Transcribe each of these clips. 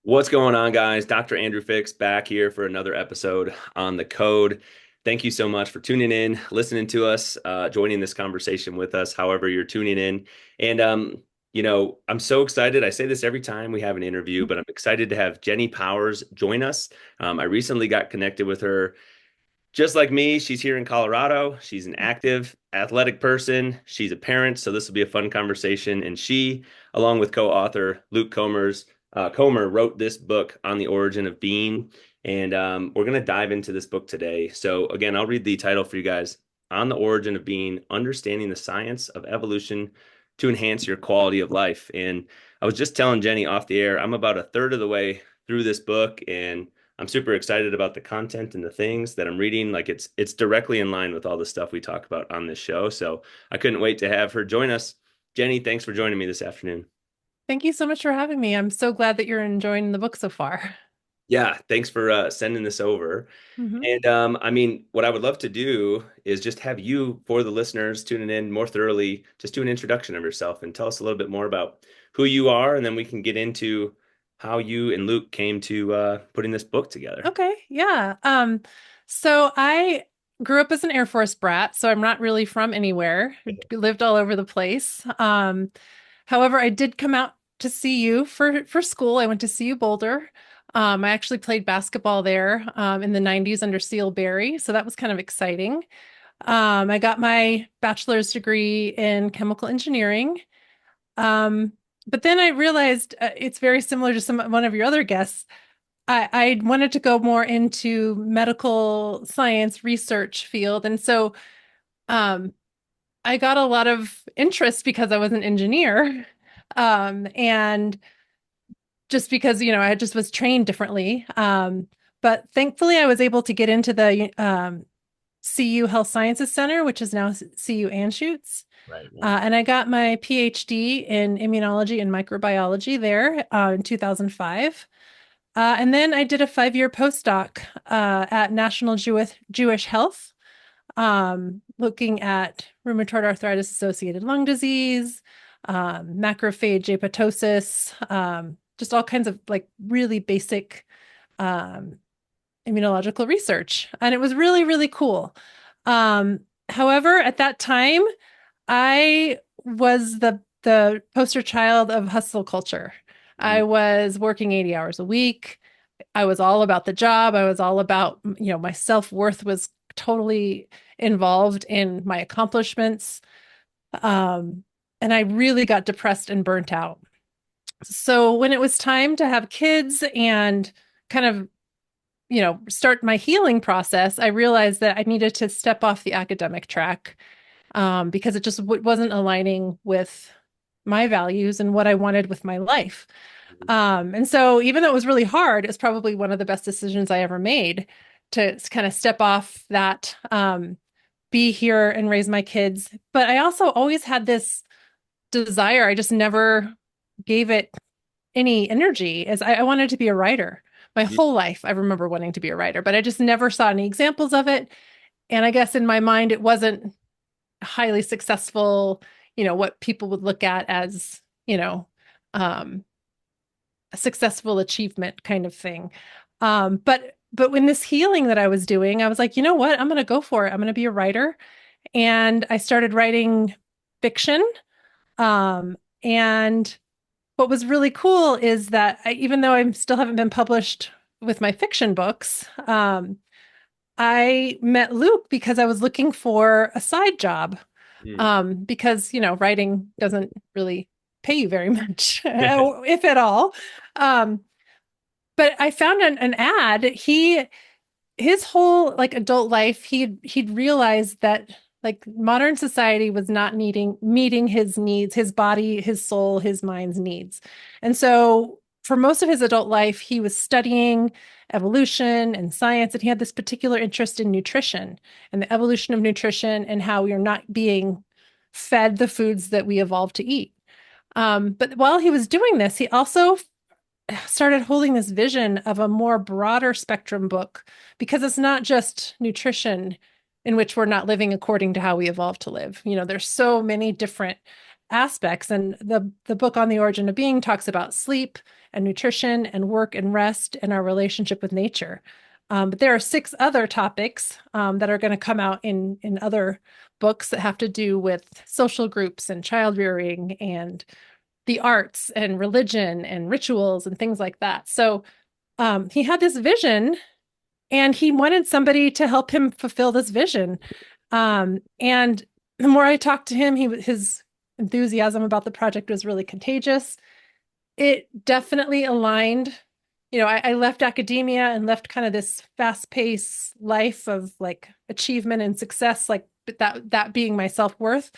What's going on, guys? Dr. Andrew Fix back here for another episode on the code. Thank you so much for tuning in, listening to us, joining this conversation with us, however you're tuning in. And, I'm so excited. I say this every time we have an interview, but I'm excited to have Jenny Powers join us. I recently got connected with her. Just like me, she's here in Colorado. She's an active, athletic person. She's a parent, so this will be a fun conversation. And she, along with co-author Luke Comer, wrote this book on the origin of being. And we're going to dive into this book today. So again, I'll read the title for you guys: On the Origin of Being, Understanding the Science of Evolution to Enhance Your Quality of Life. And I was just telling Jenny off the air, I'm about a third of the way through this book, and I'm super excited about the content and the things that I'm reading. Like it's directly in line with all the stuff we talk about on this show. So I couldn't wait to have her join us. Jenny, thanks for joining me this afternoon. Thank you so much for having me. I'm so glad that you're enjoying the book so far. Yeah, thanks for sending this over. hmm And what I would love to do is just have you, for the listeners tuning in more thoroughly, just do an introduction of yourself and tell us a little bit more about who you are, and then we can get into how you and Luke came to putting this book together. Okay, yeah. So I grew up as an Air Force brat, so I'm not really from anywhere. Lived all over the place. However, I did come out to CU for school. I went to CU Boulder. I actually played basketball there in the 90s under Seal Berry, so that was kind of exciting. I got my bachelor's degree in chemical engineering. Um, but then I realized it's very similar to one of your other guests. I wanted to go more into medical science research field, and so um, I got a lot of interest because I was an engineer, and just because I just was trained differently. But thankfully, I was able to get into the CU Health Sciences Center, which is now CU Anschutz. Right, right. And I got my PhD in immunology and microbiology there in 2005. And then I did a 5-year postdoc at National Jewish Health, looking at rheumatoid arthritis associated lung disease, macrophage apoptosis, just all kinds of like really basic um, immunological research. And it was really, really cool. However, at that time, I was the poster child of hustle culture. I Mhm. was working 80 hours a week. I was all about the job. I was all about, my self-worth was totally involved in my accomplishments. Um, and I really got depressed and burnt out. So when it was time to have kids and kind of, start my healing process, I realized that I needed to step off the academic track because it just wasn't aligning with my values and what I wanted with my life. And so, even though it was really hard, it's probably one of the best decisions I ever made to kind of step off that, be here and raise my kids. But I also always had this desire. I just never gave it any energy as I wanted to be a writer. My Yeah. whole life, I remember wanting to be a writer, but I just never saw any examples of it. And I guess in my mind, it wasn't highly successful, what people would look at as, um, a successful achievement kind of thing. But when this healing that I was doing, I was like, you know what? I'm going to go for it. I'm going to be a writer. And I started writing fiction. And what was really cool is that even though I still haven't been published with my fiction books, I met Luke because I was looking for a side job. Mm. Because writing doesn't really pay you very much, if at all. Um, but I found an ad. His whole like adult life, he'd realized that like modern society was not meeting his needs, his body, his soul, his mind's needs. And so for most of his adult life, he was studying evolution and science, and he had this particular interest in nutrition and the evolution of nutrition and how we are not being fed the foods that we evolved to eat. But while he was doing this, he also started holding this vision of a more broader spectrum book because it's not just nutrition in which we're not living according to how we evolved to live. There's so many different aspects. And the book On the Origin of Being talks about sleep and nutrition and work and rest and our relationship with nature. But there are six other topics that are going to come out in other books that have to do with social groups and child rearing and the arts and religion and rituals and things like that. So he had this vision and he wanted somebody to help him fulfill this vision. And the more I talked to him, his enthusiasm about the project was really contagious. It definitely aligned. I left academia and left kind of this fast-paced life of like achievement and success, like that being my self-worth.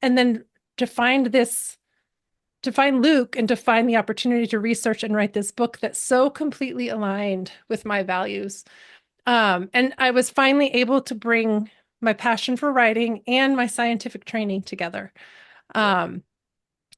And then to find this, to find Luke and to find the opportunity to research and write this book that so completely aligned with my values. And I was finally able to bring my passion for writing and my scientific training together. Yeah. Um,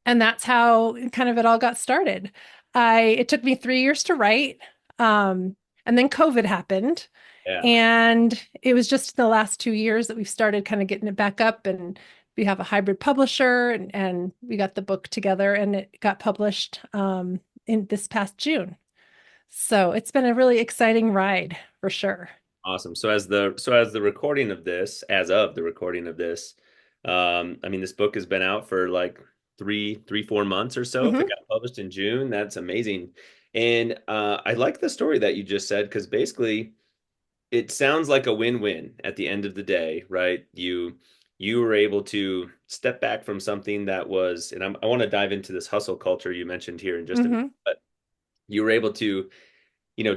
and that's how kind of it all got started. It took me 3 years to write. And then COVID happened. Yeah. And it was just the last 2 years that we've started kind of getting it back up. And we have a hybrid publisher and we got the book together and it got published in this past June. So it's been a really exciting ride for sure. Awesome. So as the recording of this, as of the recording of this, I mean, this book has been out for like 4 months or so. If it Hmm. got published in June, that's amazing. And I like the story that you just said because basically it sounds like a win-win at the end of the day, right? You were able to step back from something that was, and I want to dive into this hustle culture you mentioned here in just a minute, Hmm. but you were able to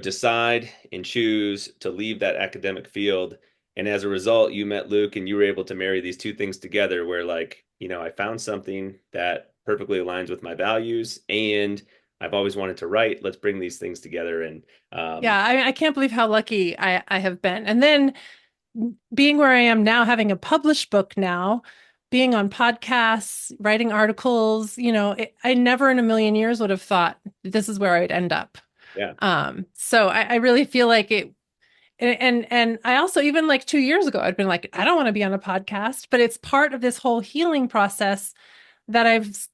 decide and choose to leave that academic field. And as a result, you met Luke and you were able to marry these two things together where, like, I found something that perfectly aligns with my values and I've always wanted to write. Let's bring these things together. And Yeah, I mean, I can't believe how lucky I have been. And then being where I am now, having a published book now, being on podcasts, writing articles, I never in a million years would have thought this is where I'd end up. yeah, So I really feel like it, and I also even like 2 years ago, I'd been like, I don't want to be on a podcast, but it's part of this whole healing process that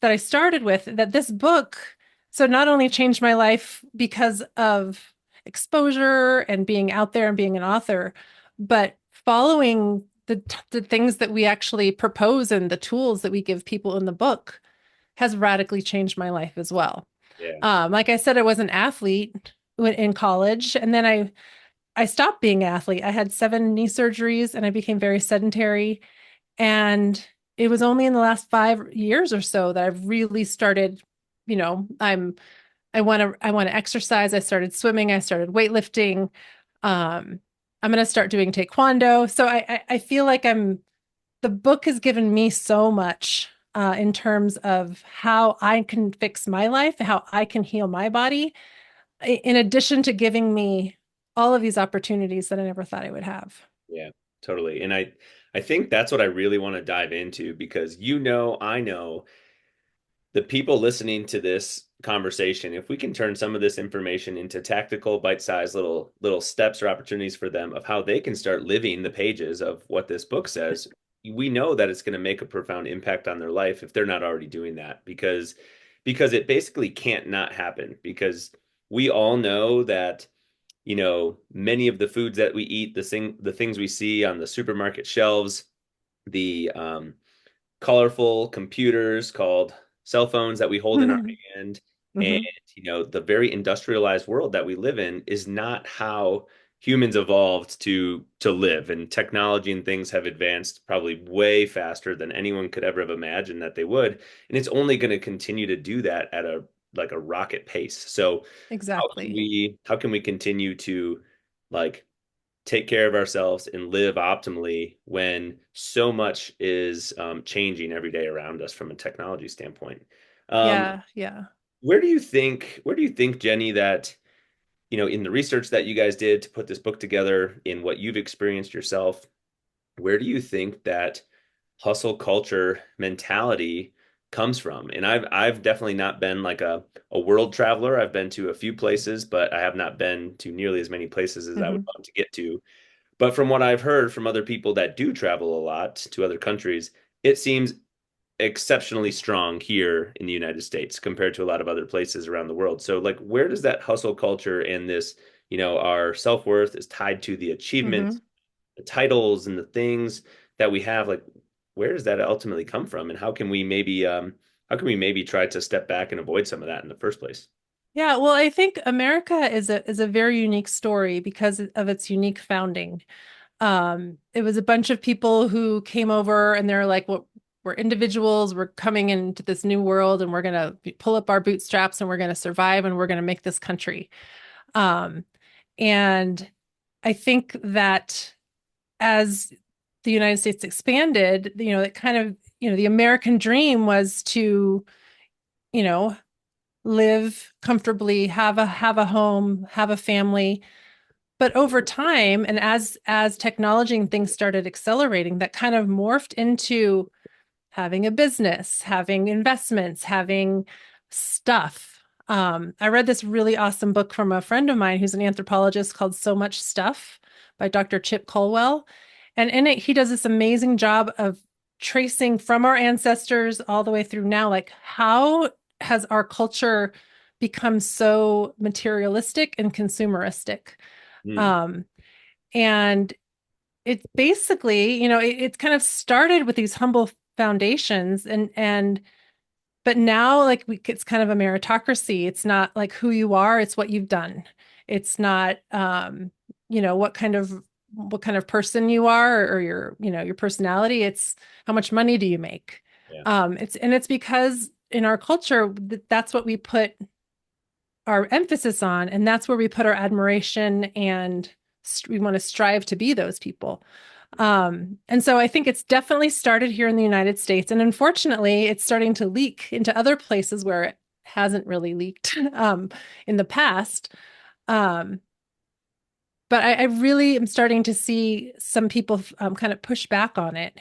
I started with, that this book so not only changed my life because of exposure and being out there and being an author, but following the things that we actually propose and the tools that we give people in the book has radically changed my life as well. yeah, Like I said, I was an athlete in college, and then I stopped being an athlete. I had 7 knee surgeries, and I became very sedentary. And it was only in the last 5 years or so that I've really started, I want to exercise. I started swimming, I started weightlifting. I'm going to start doing taekwondo. So I feel like the book has given me so much in terms of how I can fix my life, how I can heal my body, in addition to giving me all of these opportunities that I never thought I would have. yeah, totally. And I think that's what I really want to dive into because I know the people listening to this conversation, if we can turn some of this information into tactical, bite-sized little steps or opportunities for them of how they can start living the pages of what this book says, we know that it's going to make a profound impact on their life if they're not already doing that because it basically can't not happen because we all know that many of the foods that we eat, the things we see on the supermarket shelves, the colorful computers called cell phones that we hold in our hand. And, Hmm. the very industrialized world that we live in is not how humans evolved to live. And technology and things have advanced probably way faster than anyone could ever have imagined that they would. And it's only going to continue to do that at a rocket pace. So Exactly. how can we continue to like take care of ourselves and live optimally when so much is changing every day around us from a technology standpoint. Um, Yeah, yeah. where do you think, Jenny, that in the research that you guys did to put this book together, in what you've experienced yourself, where do you think that hustle culture mentality comes from? And I've definitely not been like a world traveler. I've been to a few places, but I have not been to nearly as many places as I would Hmm. love to get to. But from what I've heard from other people that do travel a lot to other countries, it seems exceptionally strong here in the United States compared to a lot of other places around the world. So like where does that hustle culture and this, our self-worth is tied to the Hmm. achievements, the titles and the things that we have, like where does that ultimately come from? And how can we maybe try to step back and avoid some of that in the first place? Yeah, well, I think America is a very unique story because of its unique founding. It was a bunch of people who came over and they're like, well, we're individuals, we're coming into this new world and we're gonna pull up our bootstraps and we're gonna survive and we're gonna make this country. Um, and I think that as the United States expanded, it kind of, the American dream was to, you know, live comfortably, have a home, have a family. But over time, and as technology and things started accelerating, that kind of morphed into having a business, having investments, having stuff. I read this really awesome book from a friend of mine who's an anthropologist called So Much Stuff by Dr. Chip Colwell. And in it, he does this amazing job of tracing from our ancestors all the way through now, like how has our culture become so materialistic and consumeristic? Hmm. Um, and it's basically, it's kind of started with these humble foundations and but now like it's kind of a meritocracy. It's not like who you are, it's what you've done. It's not what kind of person you are or your personality. It's how much money do you make? Yeah. It's because in our culture that's what we put our emphasis on, and that's where we put our admiration and we want to strive to be those people. And so I think it's definitely started here in the United States, and unfortunately, it's starting to leak into other places where it hasn't really leaked in the past. Um, but I really am starting to see some people kind of push back on it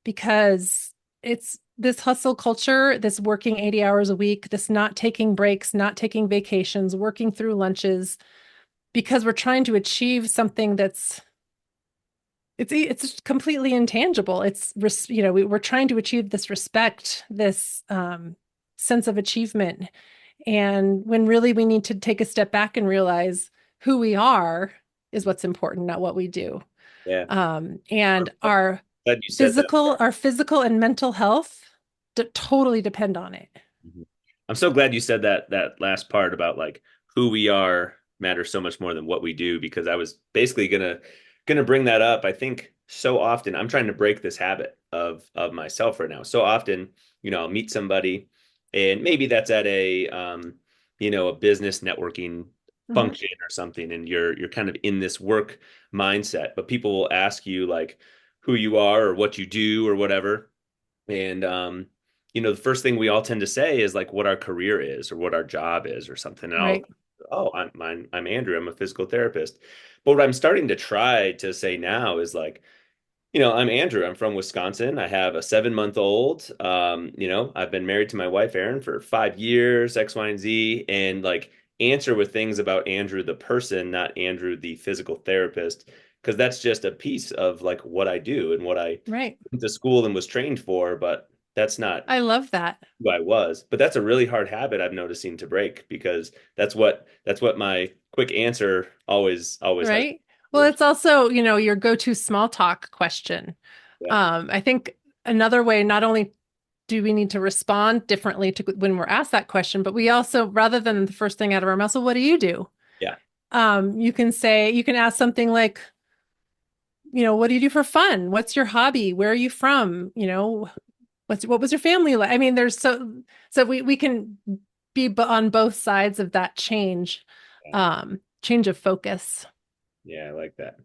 because it's this hustle culture, this working 80 hours a week, this not taking breaks, not taking vacations, working through lunches, because we're trying to achieve something it's completely intangible. We're trying to achieve this respect, this sense of achievement, and when really we need to take a step back and realize who we are is what's important, not what we do. Yeah. And Glad you said that. our physical and mental health totally depend on it. Mhm. I'm so glad you said that last part about like who we are matters so much more than what we do, because I was basically gonna bring that up. I think so often I'm trying to break this habit of myself right now. So often, I'll meet somebody and maybe that's at a business networking Mhm. function or something, and you're kind of in this work mindset, but people will ask you like who you are or what you do or whatever. And the first thing we all tend to say is like what our career is or what our job is or something. And Right. I'm Andrew. I'm a physical therapist. But what I'm starting to try to say now is like, I'm Andrew. I'm from Wisconsin. I have a 7-month old. I've been married to my wife, Erin, for 5 years, X, Y, and Z, and like answer with things about Andrew, the person, not Andrew, the physical therapist, because that's just a piece of like what I do and what I Right. went to school and was trained for, but that's not I love that. who I was. But that's a really hard habit I'm noticing to break, because that's what my quick answer always has. Right. Well, it's also, your go-to small talk question. Yeah. I think another way, not only do we need to respond differently to when we're asked that question, but we also, rather than the first thing out of our mouth, so what do you do? Yeah. You can ask something like, what do you do for fun? What's your hobby? Where are you from? What was your family like? I mean, so we can be on both sides of that change of focus. Yeah, I like that.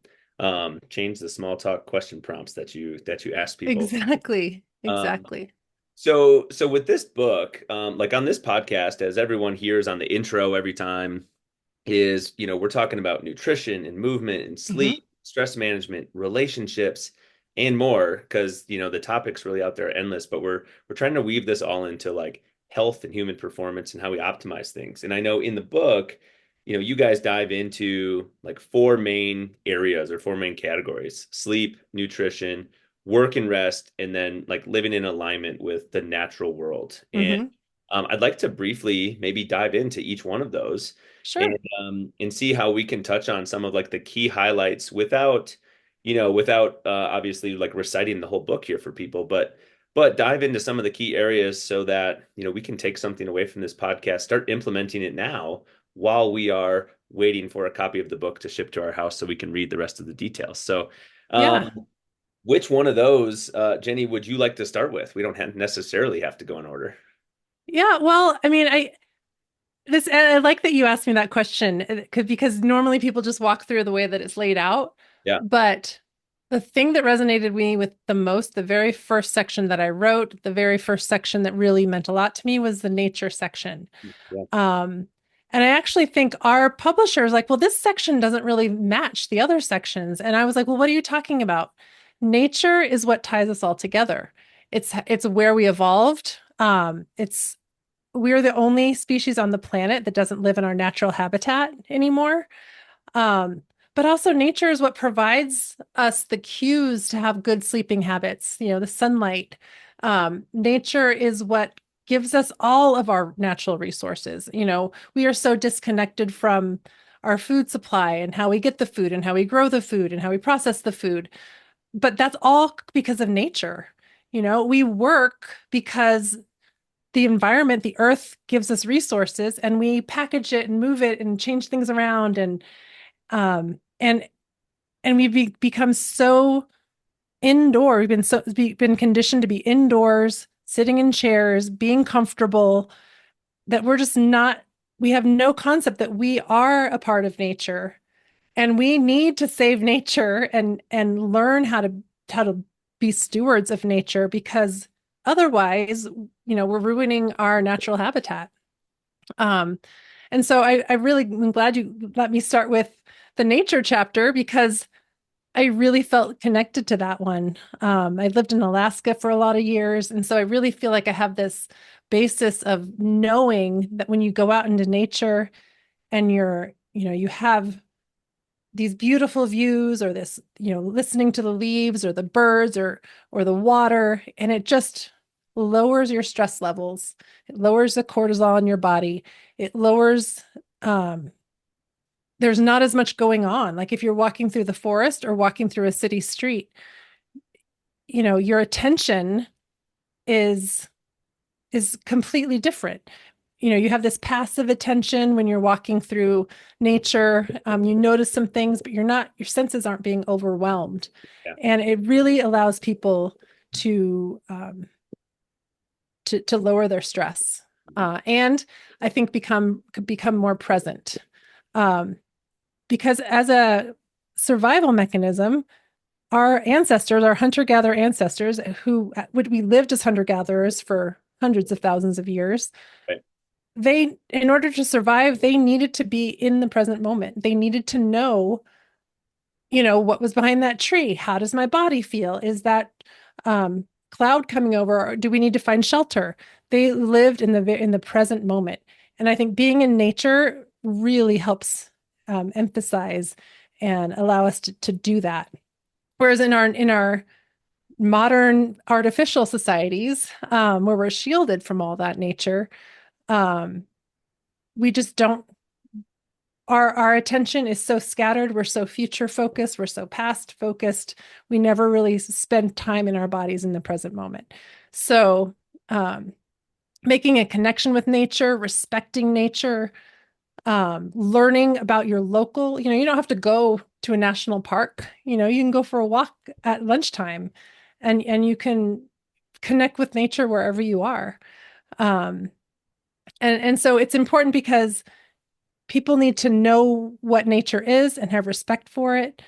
Change the small talk question prompts that you ask people. Exactly. Um, Exactly. so with this book, like on this podcast, as everyone hears on the intro every time, is, we're talking about nutrition and movement and Hmm. sleep, stress management, relationships, and more, because, the topics really out there are endless, but we're trying to weave this all into like health and human performance and how we optimize things. And I know in the book, you guys dive into like four main areas or four main categories: sleep, nutrition, work and rest, and then like living in alignment with the natural world. And Hmm. I'd like to briefly maybe dive into each one of those Sure. and see how we can touch on some of like the key highlights without, without obviously like reciting the whole book here for people, but dive into some of the key areas so that, we can take something away from this podcast, start implementing it now while we are waiting for a copy of the book to ship to our house so we can read the rest of the details. So, Yeah. which one of those, Jenny, would you like to start with? We don't necessarily have to go in order. Yeah. Well, I mean, I like that you asked me that question because normally people just walk through the way that it's laid out. Yeah. But the thing that resonated with me with the most, the very first section that I wrote, the very first section that really meant a lot to me was the nature section. Yeah. Um, and I actually think our publisher is like, well, this section doesn't really match the other sections. And I was like, well, what are you talking about? Nature is what ties us all together. It's where we evolved. It's we're the only species on the planet that doesn't live in our natural habitat anymore. Um, but also nature is what provides us the cues to have good sleeping habits, the sunlight. Nature is what gives us all of our natural resources. We are so disconnected from our food supply and how we get the food and how we grow the food and how we process the food. But that's all because of nature. We work because the environment, the earth gives us resources and we package it and move it and change things around um and and become so indoor. We've been conditioned to be indoors, sitting in chairs, being comfortable that we're just not we have no concept that we are a part of nature and we need to save nature and learn how to be stewards of nature because otherwise, we're ruining our natural habitat. Um, and so I really am glad you let me start with the nature chapter because I really felt connected to that one. I lived in Alaska for a lot of years, and so I really feel like I have this basis of knowing that when you go out into nature and you have these beautiful views or this, listening to the leaves or the birds or the water, and it just lowers your stress levels. It lowers the cortisol in your body. It lowers um there's not as much going on. Like if you're walking through the forest or walking through a city street, your attention is is completely different. You have this passive attention when you're walking through nature. You notice some things, but your senses aren't being overwhelmed. Yeah. And it really allows people to to lower their stress. And I think become more present. Um, because as a survival mechanism, our ancestors, our hunter-gatherer ancestors, who we lived as hunter-gatherers for hundreds of thousands of years, Right. they, in order to survive, they needed to be in the present moment. They needed to know, what was behind that tree. How does my body feel? Is that cloud coming over? Or do we need to find shelter? They lived in the present moment, and I think being in nature really helps emphasize and allow us to do that. Whereas in our modern artificial societies, where we're shielded from all that nature, um, we just don't. Our attention is so scattered. We're so future focused. We're so past focused. We never really spend time in our bodies in the present moment. So, um, making a connection with nature, respecting nature, learning about your local. You don't have to go to a national park. You can go for a walk at lunchtime, and you can connect with nature wherever you are. Um, and so it's important because people need to know what nature is and have respect for it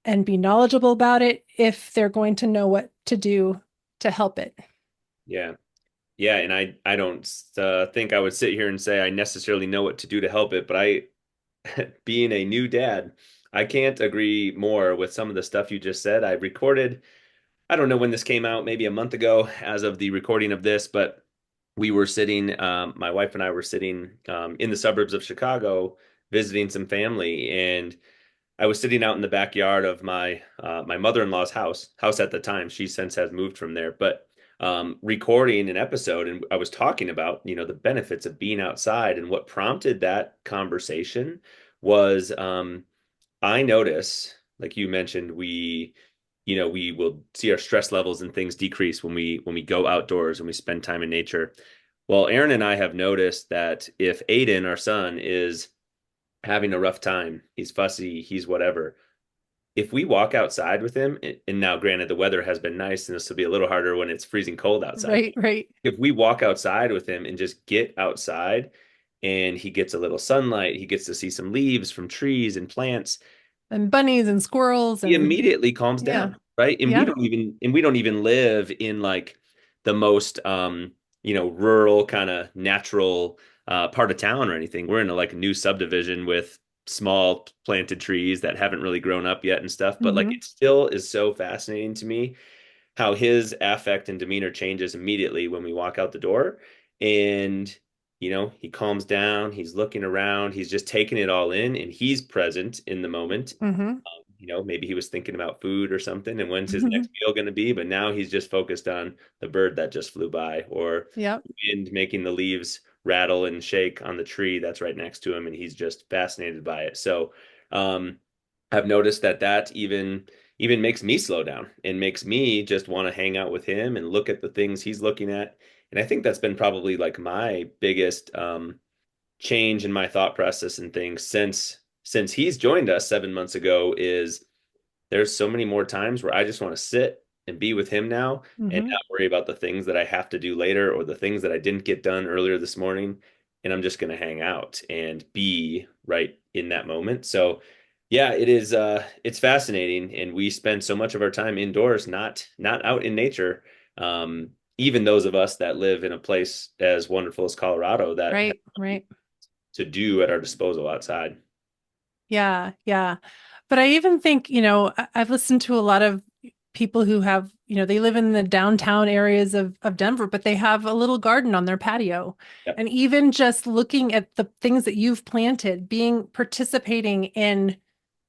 and be knowledgeable about it if they're going to know what to do to help it. Yeah. Yeah. And I don't think I would sit here and say I necessarily know what to do to help it, but being a new dad, I can't agree more with some of the stuff you just said. I recorded, I don't know when this came out, maybe a month ago as of the recording of this, but we were sitting, my wife and I were sitting in the suburbs of Chicago visiting some family. And I was sitting out in the backyard of my mother-in-law's house at the time. She since has moved from there, but recording an episode, and I was talking about, the benefits of being outside, and what prompted that conversation was I notice, like you mentioned, we will see our stress levels and things decrease when we go outdoors and we spend time in nature. Well, Aaron and I have noticed that if Aiden, our son, is having a rough time, he's fussy, he's whatever, if we walk outside with him, and now granted the weather has been nice and this will be a little harder when it's freezing cold outside. Right, right. If we walk outside with him and just get outside and he gets a little sunlight, he gets to see some leaves from trees and plants, And bunnies and squirrels he and immediately calms yeah, down, right? And we yeah. don't even and we don't even live in like the most rural kind of natural part of town or anything. We're in a like a new subdivision with small planted trees that haven't really grown up yet and stuff, but like Hmm. it still is so fascinating to me how his affect and demeanor changes immediately when we walk out the door. And he calms down, he's looking around, he's just taking it all in, and he's present in the moment. Hmm. Maybe he was thinking about food or something, and when's his next meal going to be? But now he's just focused on the bird that just flew by, or Yep. wind making the leaves rattle and shake on the tree that's right next to him, and he's just fascinated by it. So, um, I've noticed that even makes me slow down and makes me just want to hang out with him and look at the things he's looking at. And I think that's been probably like my biggest change in my thought process and things since he's joined us 7 months ago is there's so many more times where I just want to sit and be with him now and Hmm. not worry about the things that I have to do later or the things that I didn't get done earlier this morning. And I'm just going to hang out and be right in that moment. So yeah, it's fascinating. And we spend so much of our time indoors, not out in nature. Even those of us that live in a place as wonderful as Colorado that have Right, right. to do at our disposal outside. Yeah, yeah. But I even think, I've listened to a lot of people who have, they live in the downtown areas of Denver, but they have a little garden on their patio. Yep. And even just looking at the things that you've planted, participating in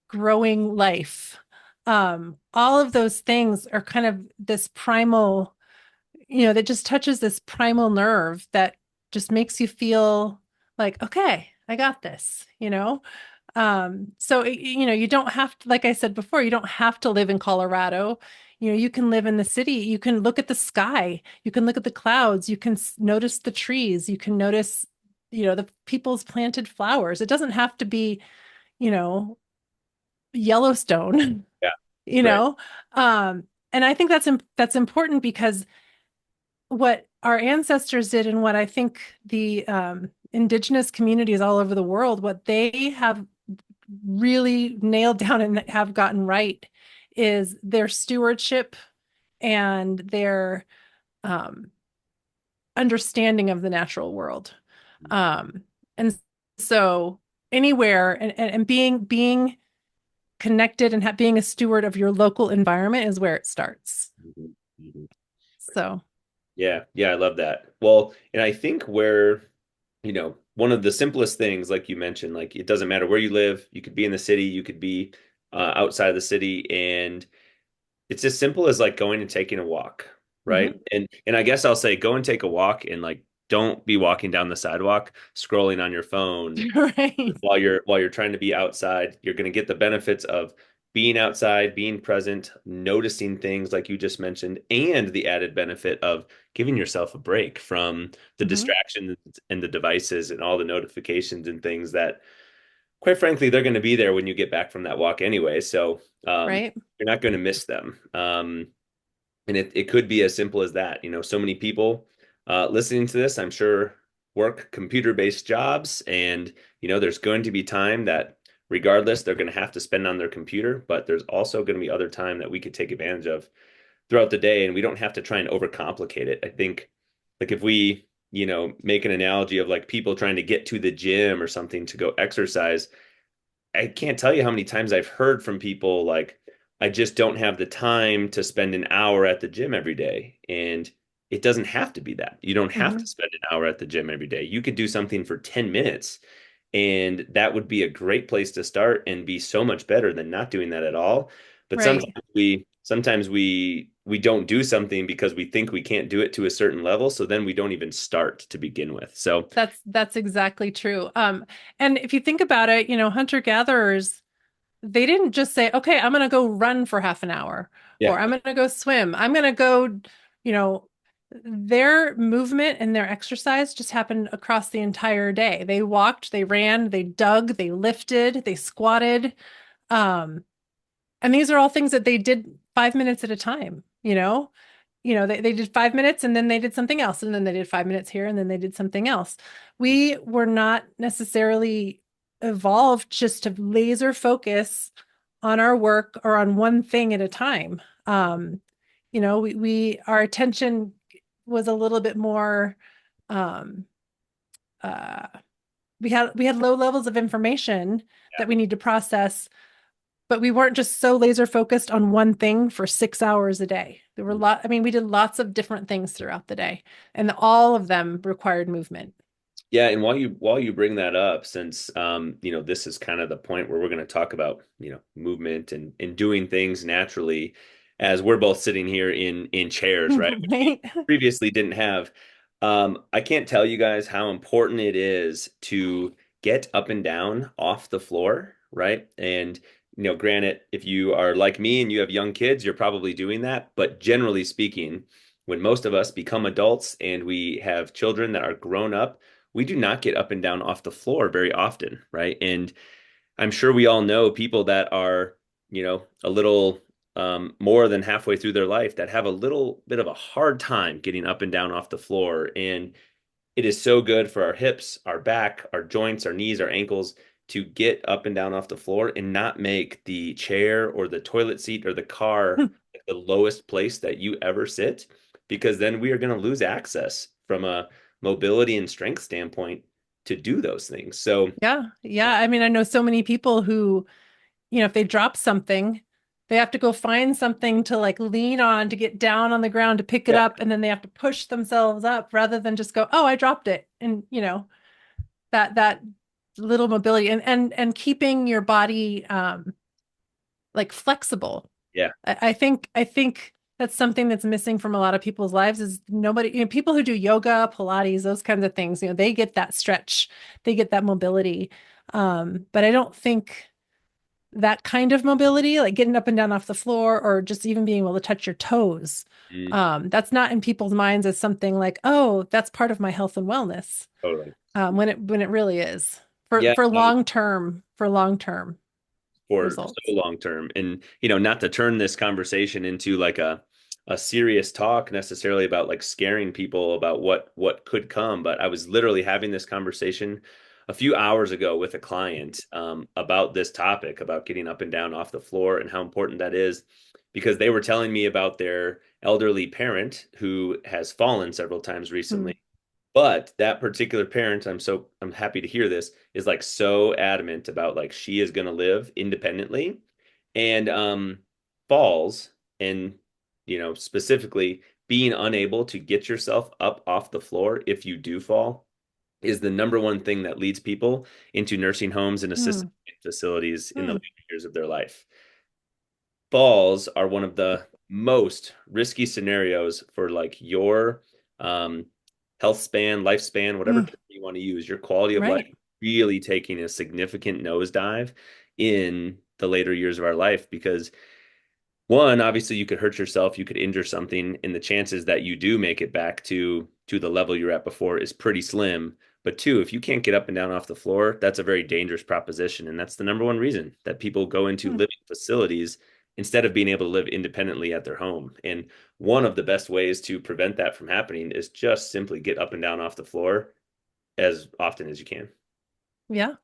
growing life, all of those things are kind of this primal, that just touches this primal nerve that just makes you feel like, okay, I got this. So you don't have to, like I said before, you don't have to live in Colorado. You can live in the city. You can look at the sky. You can look at the clouds. You can notice the trees. You can notice, the people's planted flowers. It doesn't have to be, you know, Yellowstone, Yeah. you Right. know. And I think that's important because what our ancestors did and what I think the indigenous communities all over the world, what they have really nailed down and have gotten right is their stewardship and their um, understanding of the natural world. And so anywhere and being connected and being a steward of your local environment is where it starts. Mhm. Mhm. So, Yeah, yeah, I love that. Well, and I think where, one of the simplest things, like you mentioned, like it doesn't matter where you live, you could be in the city, you could be outside of the city, and it's as simple as like going and taking a walk, right? mhm. And I guess I'll say go and take a walk and like don't be walking down the sidewalk scrolling on your phone Right. while you're trying to be outside. You're going to get the benefits of being outside, being present, noticing things like you just mentioned, and the added benefit of giving yourself a break from the Mhm. distractions and the devices and all the notifications and things that, quite frankly, they're going to be there when you get back from that walk anyway. So Right. you're not going to miss them. And it could be as simple as that. So many people listening to this, I'm sure, work computer-based jobs, and there's going to be time that, regardless, they're going to have to spend on their computer. But there's also going to be other time that we could take advantage of throughout the day, and we don't have to try and overcomplicate it. I think, like if we, make an analogy of like people trying to get to the gym or something to go exercise, I can't tell you how many times I've heard from people like, I just don't have the time to spend an hour at the gym every day. And it doesn't have to be that. You don't have to Mhm. spend an hour at the gym every day. You could do something for 10 minutes And that would be a great place to start and be so much better than not doing that at all. But Right. sometimes we don't do something because we think we can't do it to a certain level, so then we don't even start to begin with. So That's exactly true. And if you think about it, hunter-gatherers, they didn't just say, okay, I'm going to go run for half an hour, yeah, or I'm going to go swim. I'm going to go, you know, their movement and their exercise just happened across the entire day. They walked, they ran, they dug, they lifted, they squatted. Um, and these are all things that they did 5 minutes at a time, they did 5 minutes and then they did something else. And then they did 5 minutes here and then they did something else. We were not necessarily evolved just to laser focus on our work or on one thing at a time. Our attention was a little bit more, um, uh, we had low levels of information that we need to process, but we weren't just so laser focused on one thing for 6 hours a day. There were a yeah. lot, I mean, we did lots of different things throughout the day, and all of them required movement. Yeah, and while you bring that up, since this is kind of the point where we're going to talk about, movement and doing things naturally, as we're both sitting here in chairs, right? Which we Right? previously didn't have. I can't tell you guys how important it is to get up and down off the floor, right? And granted, if you are like me and you have young kids, you're probably doing that. But generally speaking, when most of us become adults and we have children that are grown up, we do not get up and down off the floor very often, right? And I'm sure we all know people that are, a little more than halfway through their life that have a little bit of a hard time getting up and down off the floor. And it is so good for our hips, our back, our joints, our knees, our ankles to get up and down off the floor and not make the chair or the toilet seat or the car the lowest place that you ever sit, because then we are going to lose access from a mobility and strength standpoint to do those things. So, Yeah. Yeah. I mean, I know so many people who, if they drop something, they have to go find something to like lean on to get down on the ground to pick it yeah, up, and then they have to push themselves up rather than just go, oh, I dropped it. And, that little mobility and keeping your body like flexible. yeah, I think that's something that's missing from a lot of people's lives is nobody, people who do yoga, Pilates, those kinds of things, they get that stretch, they get that mobility. But I don't think that kind of mobility, like getting up and down off the floor or just even being able to touch your toes, mm, that's not in people's minds as something like, oh, that's part of my health and wellness. totally. When it really is for Yeah, for long term for so results. long term. And not to turn this conversation into like a serious talk necessarily about like scaring people about what could come, but I was literally having this conversation a few hours ago with a client about this topic, about getting up and down off the floor and how important that is, because they were telling me about their elderly parent who has fallen several times Hmm. recently. But that particular parent, I'm happy to hear this, is like so adamant about like she is going to live independently and falls and specifically being unable to get yourself up off the floor if you do fall is the number one thing that leads people into nursing homes and assisted Hmm. facilities in the Hmm. later years of their life. Falls are one of the most risky scenarios for like your um, health span, lifespan, whatever Hmm. term you want to use, your quality of life Right. really taking a significant nosedive in the later years of our life. Because one, obviously you could hurt yourself, you could injure something, and the chances that you do make it back to the level you're at before is pretty slim. But two, if you can't get up and down off the floor, that's a very dangerous proposition. And that's the number one reason that people go into Hmm. living facilities instead of being able to live independently at their home. And one of the best ways to prevent that from happening is just simply get up and down off the floor as often as you can. Yeah.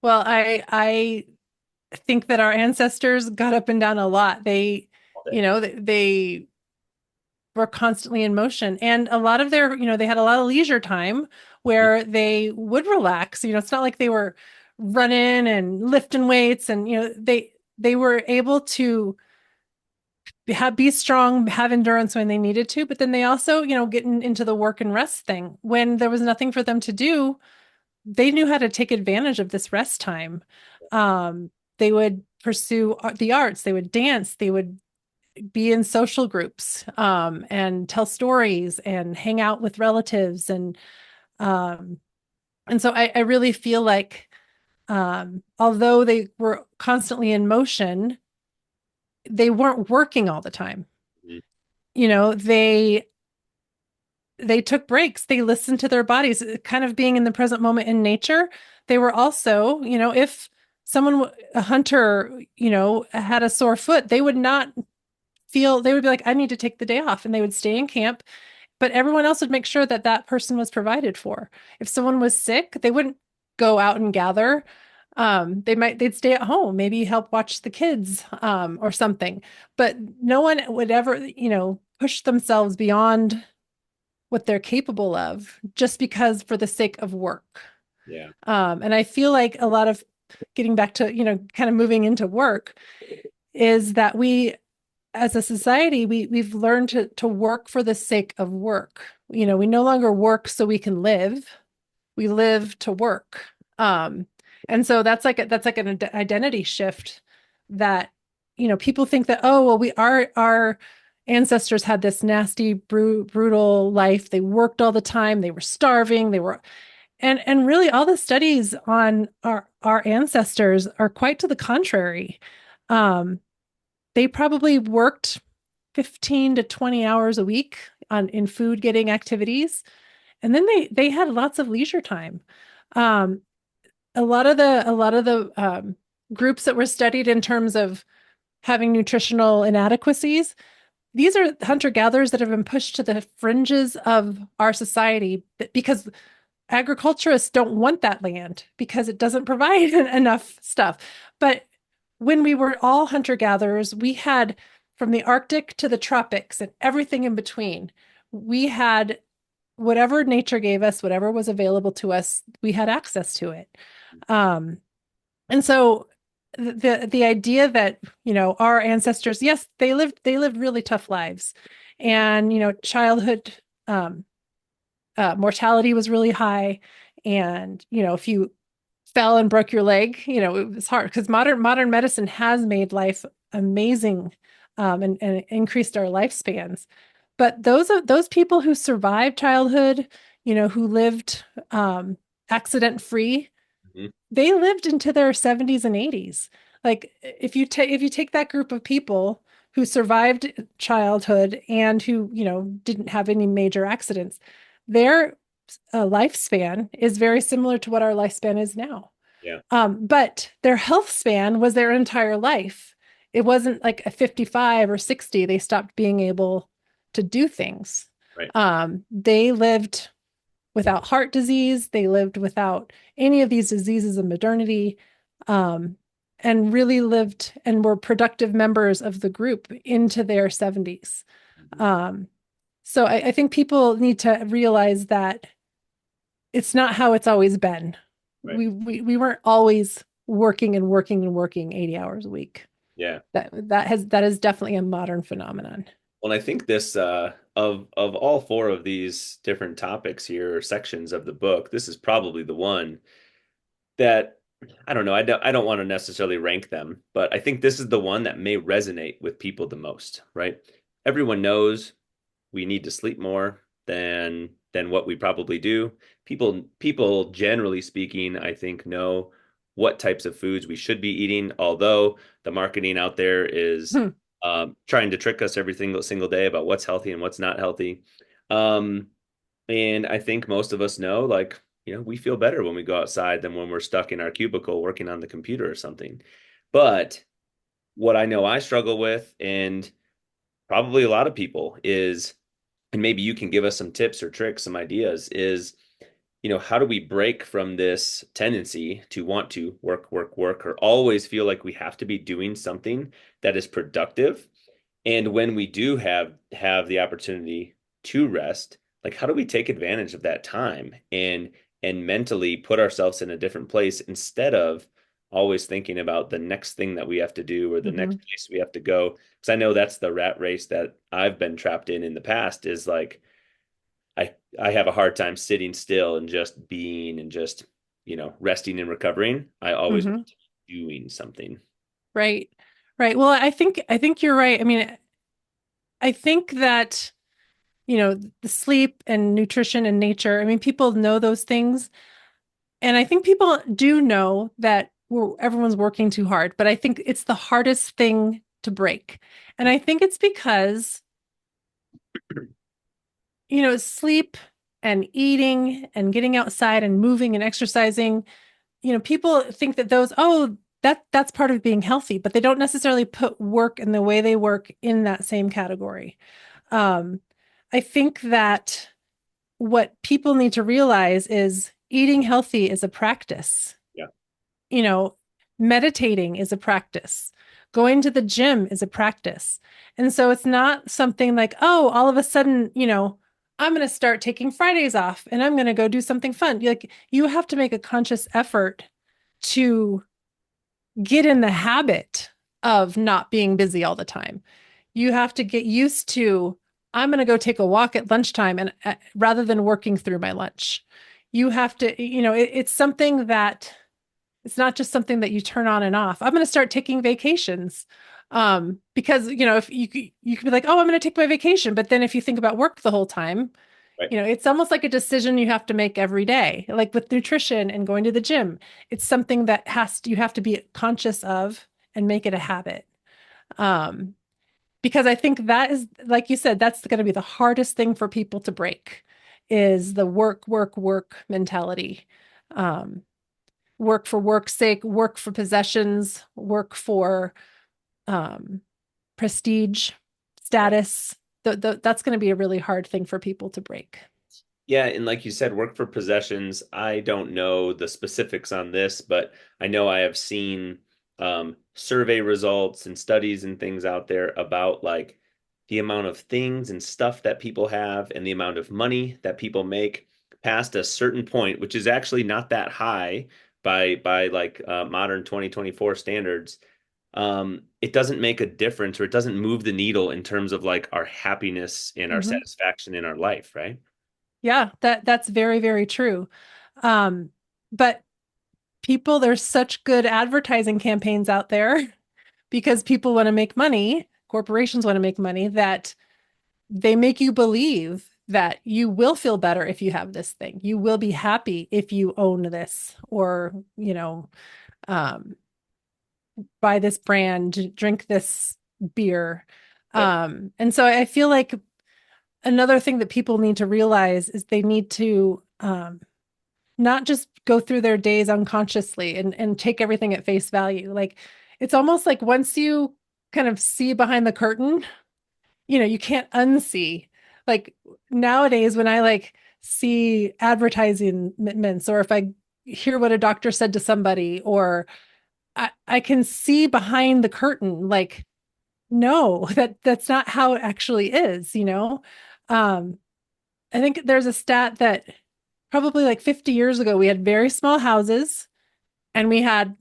Well, I think that our ancestors got up and down a lot. They, All day. they were constantly in motion, and a lot of their, they had a lot of leisure time Mhm. where they would relax. It's not like they were running and lifting weights, and they were able to be strong, have endurance when they needed to, but then they also, getting into the work and rest thing when there was nothing for them to do. they knew how to take advantage of this rest time. They would pursue the arts, they would dance, they would be in social groups, and tell stories and hang out with relatives. Um, and so I really feel like, although they were constantly in motion, they weren't working all the time. Mhm. You know, they took breaks. They listened to their bodies, kind of being in the present moment in nature. They were also, if a hunter, had a sore foot, they would not they would be like, I need to take the day off, and they would stay in camp. But everyone else would make sure that that person was provided for. If someone was sick, they wouldn't go out and gather. They'd stay at home, maybe help watch the kids, or something. But no one would ever, push themselves beyond what they're capable of just because for the sake of work. Yeah. And I feel like a lot of getting back to, kind of moving into work is that we, as a society, we've learned to work for the sake of work. We no longer work so we can live. We live to work. Um, and so that's like an identity shift that, people think that, oh, well, our ancestors had this nasty, brutal life. They worked all the time. They were starving. And really all the studies on our ancestors are quite to the contrary. Um, they probably worked 15 to 20 hours a week in food getting activities, and then they had lots of leisure time. Um, a lot of the groups that were studied in terms of having nutritional inadequacies, these are hunter gatherers that have been pushed to the fringes of our society because agriculturists don't want that land because it doesn't provide enough stuff. But when we were all hunter gatherers, we had from the Arctic to the tropics and everything in between. We had whatever nature gave us, whatever was available to us, we had access to it. Um, and so the idea that, our ancestors, yes, they lived really tough lives. And, childhood mortality was really high. And, if you fell and broke your leg, it was hard because modern medicine has made life amazing, and increased our lifespans. But those people who survived childhood, who lived, accident free, Mhm. they lived into their 70s and 80s. Like if you take that group of people who survived childhood and who, didn't have any major accidents, their lifespan is very similar to what our lifespan is now. Yeah. But their health span was their entire life. It wasn't like a 55 or 60, they stopped being able to do things. Right. They lived without heart disease, they lived without any of these diseases of modernity, um, and really lived and were productive members of the group into their 70s. Mhm. So I think people need to realize that it's not how it's always been. Right. We weren't always working and working and working 80 hours a week. Yeah. That is definitely a modern phenomenon. Well, I think this of all four of these different topics here, or sections of the book, this is probably the one that I don't know. I don't want to necessarily rank them, but I think this is the one that may resonate with people the most, right? Everyone knows we need to sleep more than what we probably do. People generally speaking, I think know what types of foods we should be eating, although the marketing out there is Hmm. trying to trick us every single day about what's healthy and what's not healthy. Um, and I think most of us know, like, we feel better when we go outside than when we're stuck in our cubicle working on the computer or something. But what I know I struggle with, and probably a lot of people, is, and maybe you can give us some tips or tricks, some ideas, is, how do we break from this tendency to want to work, work, work, or always feel like we have to be doing something that is productive? And when we do have the opportunity to rest, like how do we take advantage of that time and mentally put ourselves in a different place instead of always thinking about the next thing that we have to do or the Mm-hmm. next place we have to go? Because I know that's the rat race that I've been trapped in the past, is like I have a hard time sitting still and just being and just resting and recovering. I always Hmm. want to be doing something. Right. Right. Well, I think you're right. I mean, I think that, the sleep and nutrition and nature, I mean, people know those things. And I think people do know that everyone's working too hard, but I think it's the hardest thing to break. And I think it's because, sleep and eating and getting outside and moving and exercising, people think that that's part of being healthy, but they don't necessarily put work and the way they work in that same category. Um, I think that what people need to realize is eating healthy is a practice. Yeah. you know, Meditating is a practice. Going to the gym is a practice. And so it's not something like, oh, all of a sudden, I'm going to start taking Fridays off and I'm going to go do something fun. Like you have to make a conscious effort to get in the habit of not being busy all the time. You have to get used to, I'm going to go take a walk at lunchtime and rather than working through my lunch. You have to, it's something that it's not just something that you turn on and off. I'm going to start taking vacations. Because, if you could be like, oh, I'm going to take my vacation. But then if you think about work the whole time, Right. it's almost like a decision you have to make every day, like with nutrition and going to the gym. It's something that you have to be conscious of and make it a habit. Um, because I think that is, like you said, that's going to be the hardest thing for people to break is the work, work, work mentality. Um, Work for work's sake, work for possessions, work for um, prestige, Right. status. That's going to be a really hard thing for people to break. Yeah, and like you said, work for possessions. I don't know the specifics on this, but I know I have seen survey results and studies and things out there about like the amount of things and stuff that people have and the amount of money that people make past a certain point, which is actually not that high by like modern 2024 standards. It doesn't make a difference or it doesn't move the needle in terms of like our happiness and our Mhm. satisfaction in our life, right? Yeah, that's very, very true. Um, but there's such good advertising campaigns out there because people want to make money, corporations want to make money, that they make you believe that you will feel better if you have this thing. You will be happy if you own this or, um, buy this brand, drink this beer. Yep. And so I feel like another thing that people need to realize is they need to not just go through their days unconsciously and take everything at face value. Like it's almost like once you kind of see behind the curtain, you can't unsee. Like nowadays, when I like see advertisements or if I hear what a doctor said to somebody or I can see behind the curtain, like, no, that's not how it actually is. Um, I think there's a stat that probably like 50 years ago, we had very small houses and we had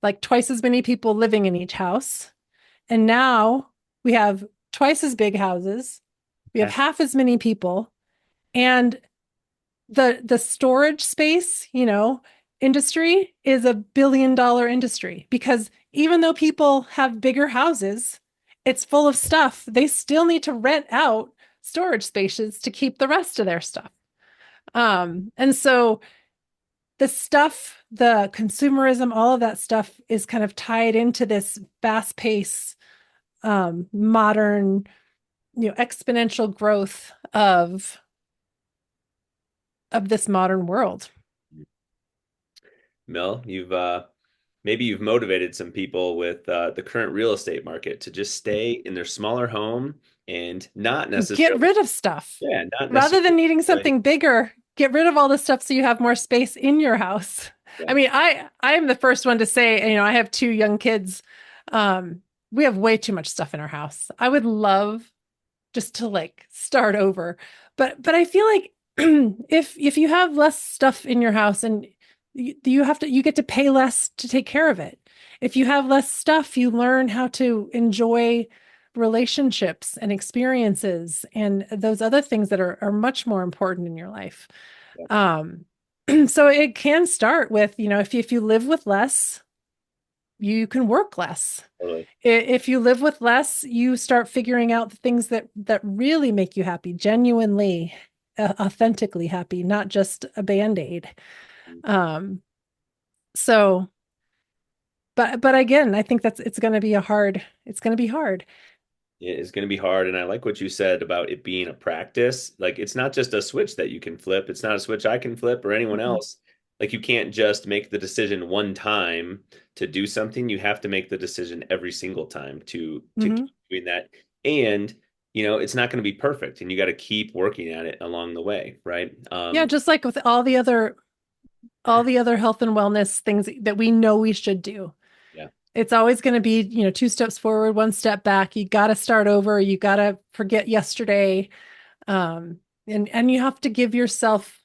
like twice as many people living in each house. And now we have twice as big houses. We have Yeah. half as many people. And the storage space, industry is a $1 billion industry because even though people have bigger houses, it's full of stuff. They still need to rent out storage spaces to keep the rest of their stuff. And so the consumerism, all of that stuff is kind of tied into this fast pace, modern, exponential growth of this modern world. Mel, you've maybe you've motivated some people with the current real estate market to just stay in their smaller home and not Get necessarily, rid of stuff. yeah, not Rather than necessarily, needing something bigger, get rid of all the stuff so you have more space in your house. yeah, I mean, I am the first one to say, I have two young kids. Um, we have way too much stuff in our house. I would love just to like start over. But I feel like if you have less stuff in your house and you get to pay less to take care of it. If you have less stuff, you learn how to enjoy relationships and experiences and those other things that are much more important in your life. yeah. Um, So it can start with, if you live with less, you can work less. Totally. If you live with less, you start figuring out the things that really make you happy, genuinely, authentically happy, not just a band-aid. Um, so, but again, I think it's going to be it's going to be hard. It is going to be hard. And I like what you said about it being a practice. Like, it's not just a switch that you can flip, it's not a switch I can flip or anyone Mhm. else. Like, you can't just make the decision one time to do something. You have to make the decision every single time to keep Mhm. doing that. And, it's not going to be perfect. And you got to keep working at it along the way. Right. Yeah, just like with all the other health and wellness things that we know we should do. Yeah. It's always going to be, two steps forward, one step back. You got to start over. You got to forget yesterday. Um, and you have to give yourself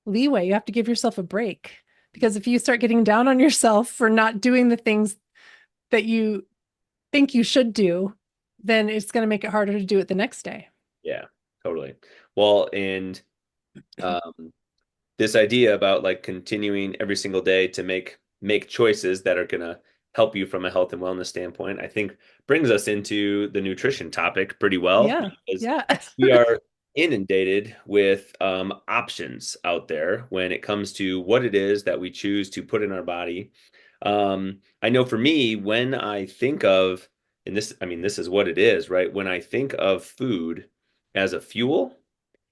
leeway. You have to give yourself a break because if you start getting down on yourself for not doing the things that you think you should do, then it's going to make it harder to do it the next day. Yeah. Totally. Well, and um, this idea about like continuing every single day to make choices that are going to help you from a health and wellness standpoint, I think brings us into the nutrition topic pretty well Yeah. because Yeah. we are inundated with options out there when it comes to what it is that we choose to put in our body. I know for me, when I think of, and this, I mean, this is what it is, right? When I think of food as a fuel,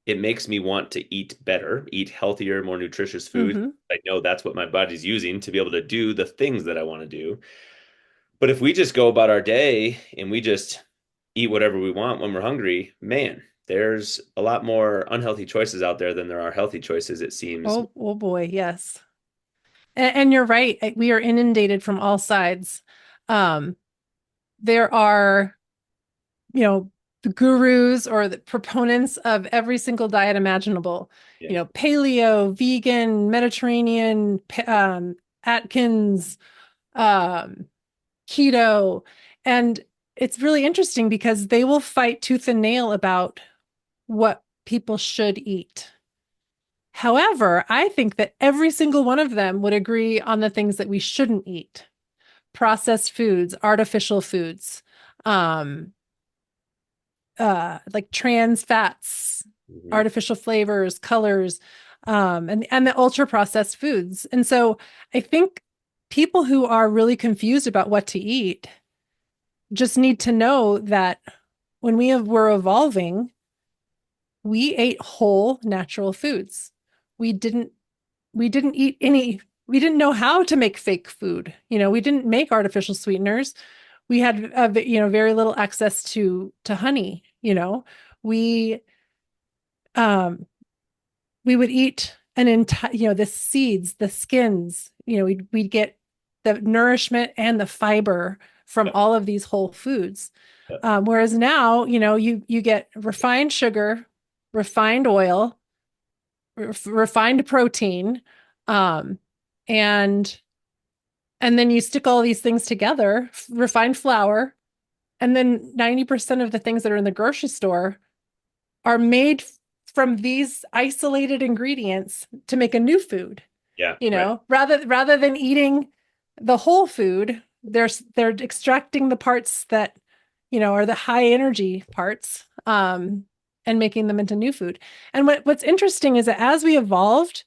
it makes me want to eat better, eat healthier, more nutritious food. hmm I know that's what my body's using to be able to do the things that I want to do. But if we just go about our day and we just eat whatever we want when we're hungry, man, there's a lot more unhealthy choices out there than there are healthy choices, it seems. Oh boy, yes. And you're right. We are inundated from all sides. Um, there are, the gurus or the proponents of every single diet imaginable, Yeah. paleo, vegan, Mediterranean, Atkins, um, keto. And it's really interesting because they will fight tooth and nail about what people should eat. However, I think that every single one of them would agree on the things that we shouldn't eat: processed foods, artificial foods, um, like trans fats, Mhm. artificial flavors, colors, and the ultra processed foods. And so I think people who are really confused about what to eat just need to know that when were evolving, we ate whole natural foods. We didn't we didn't know how to make fake food. We didn't make artificial sweeteners. We had very little access to honey. We um we would eat an entire, the seeds, the skins. We'd get the nourishment and the fiber from Yep. all of these whole foods. Yep. Whereas now, you get refined sugar, refined oil, refined protein, um, and then you stick all these things together, refined flour, and then 90% of the things that are in the grocery store are made from these isolated ingredients to make a new food. Yeah. Right. Rather than eating the whole food, they're extracting the parts that, are the high energy parts, and making them into new food. And what's interesting is that as we evolved,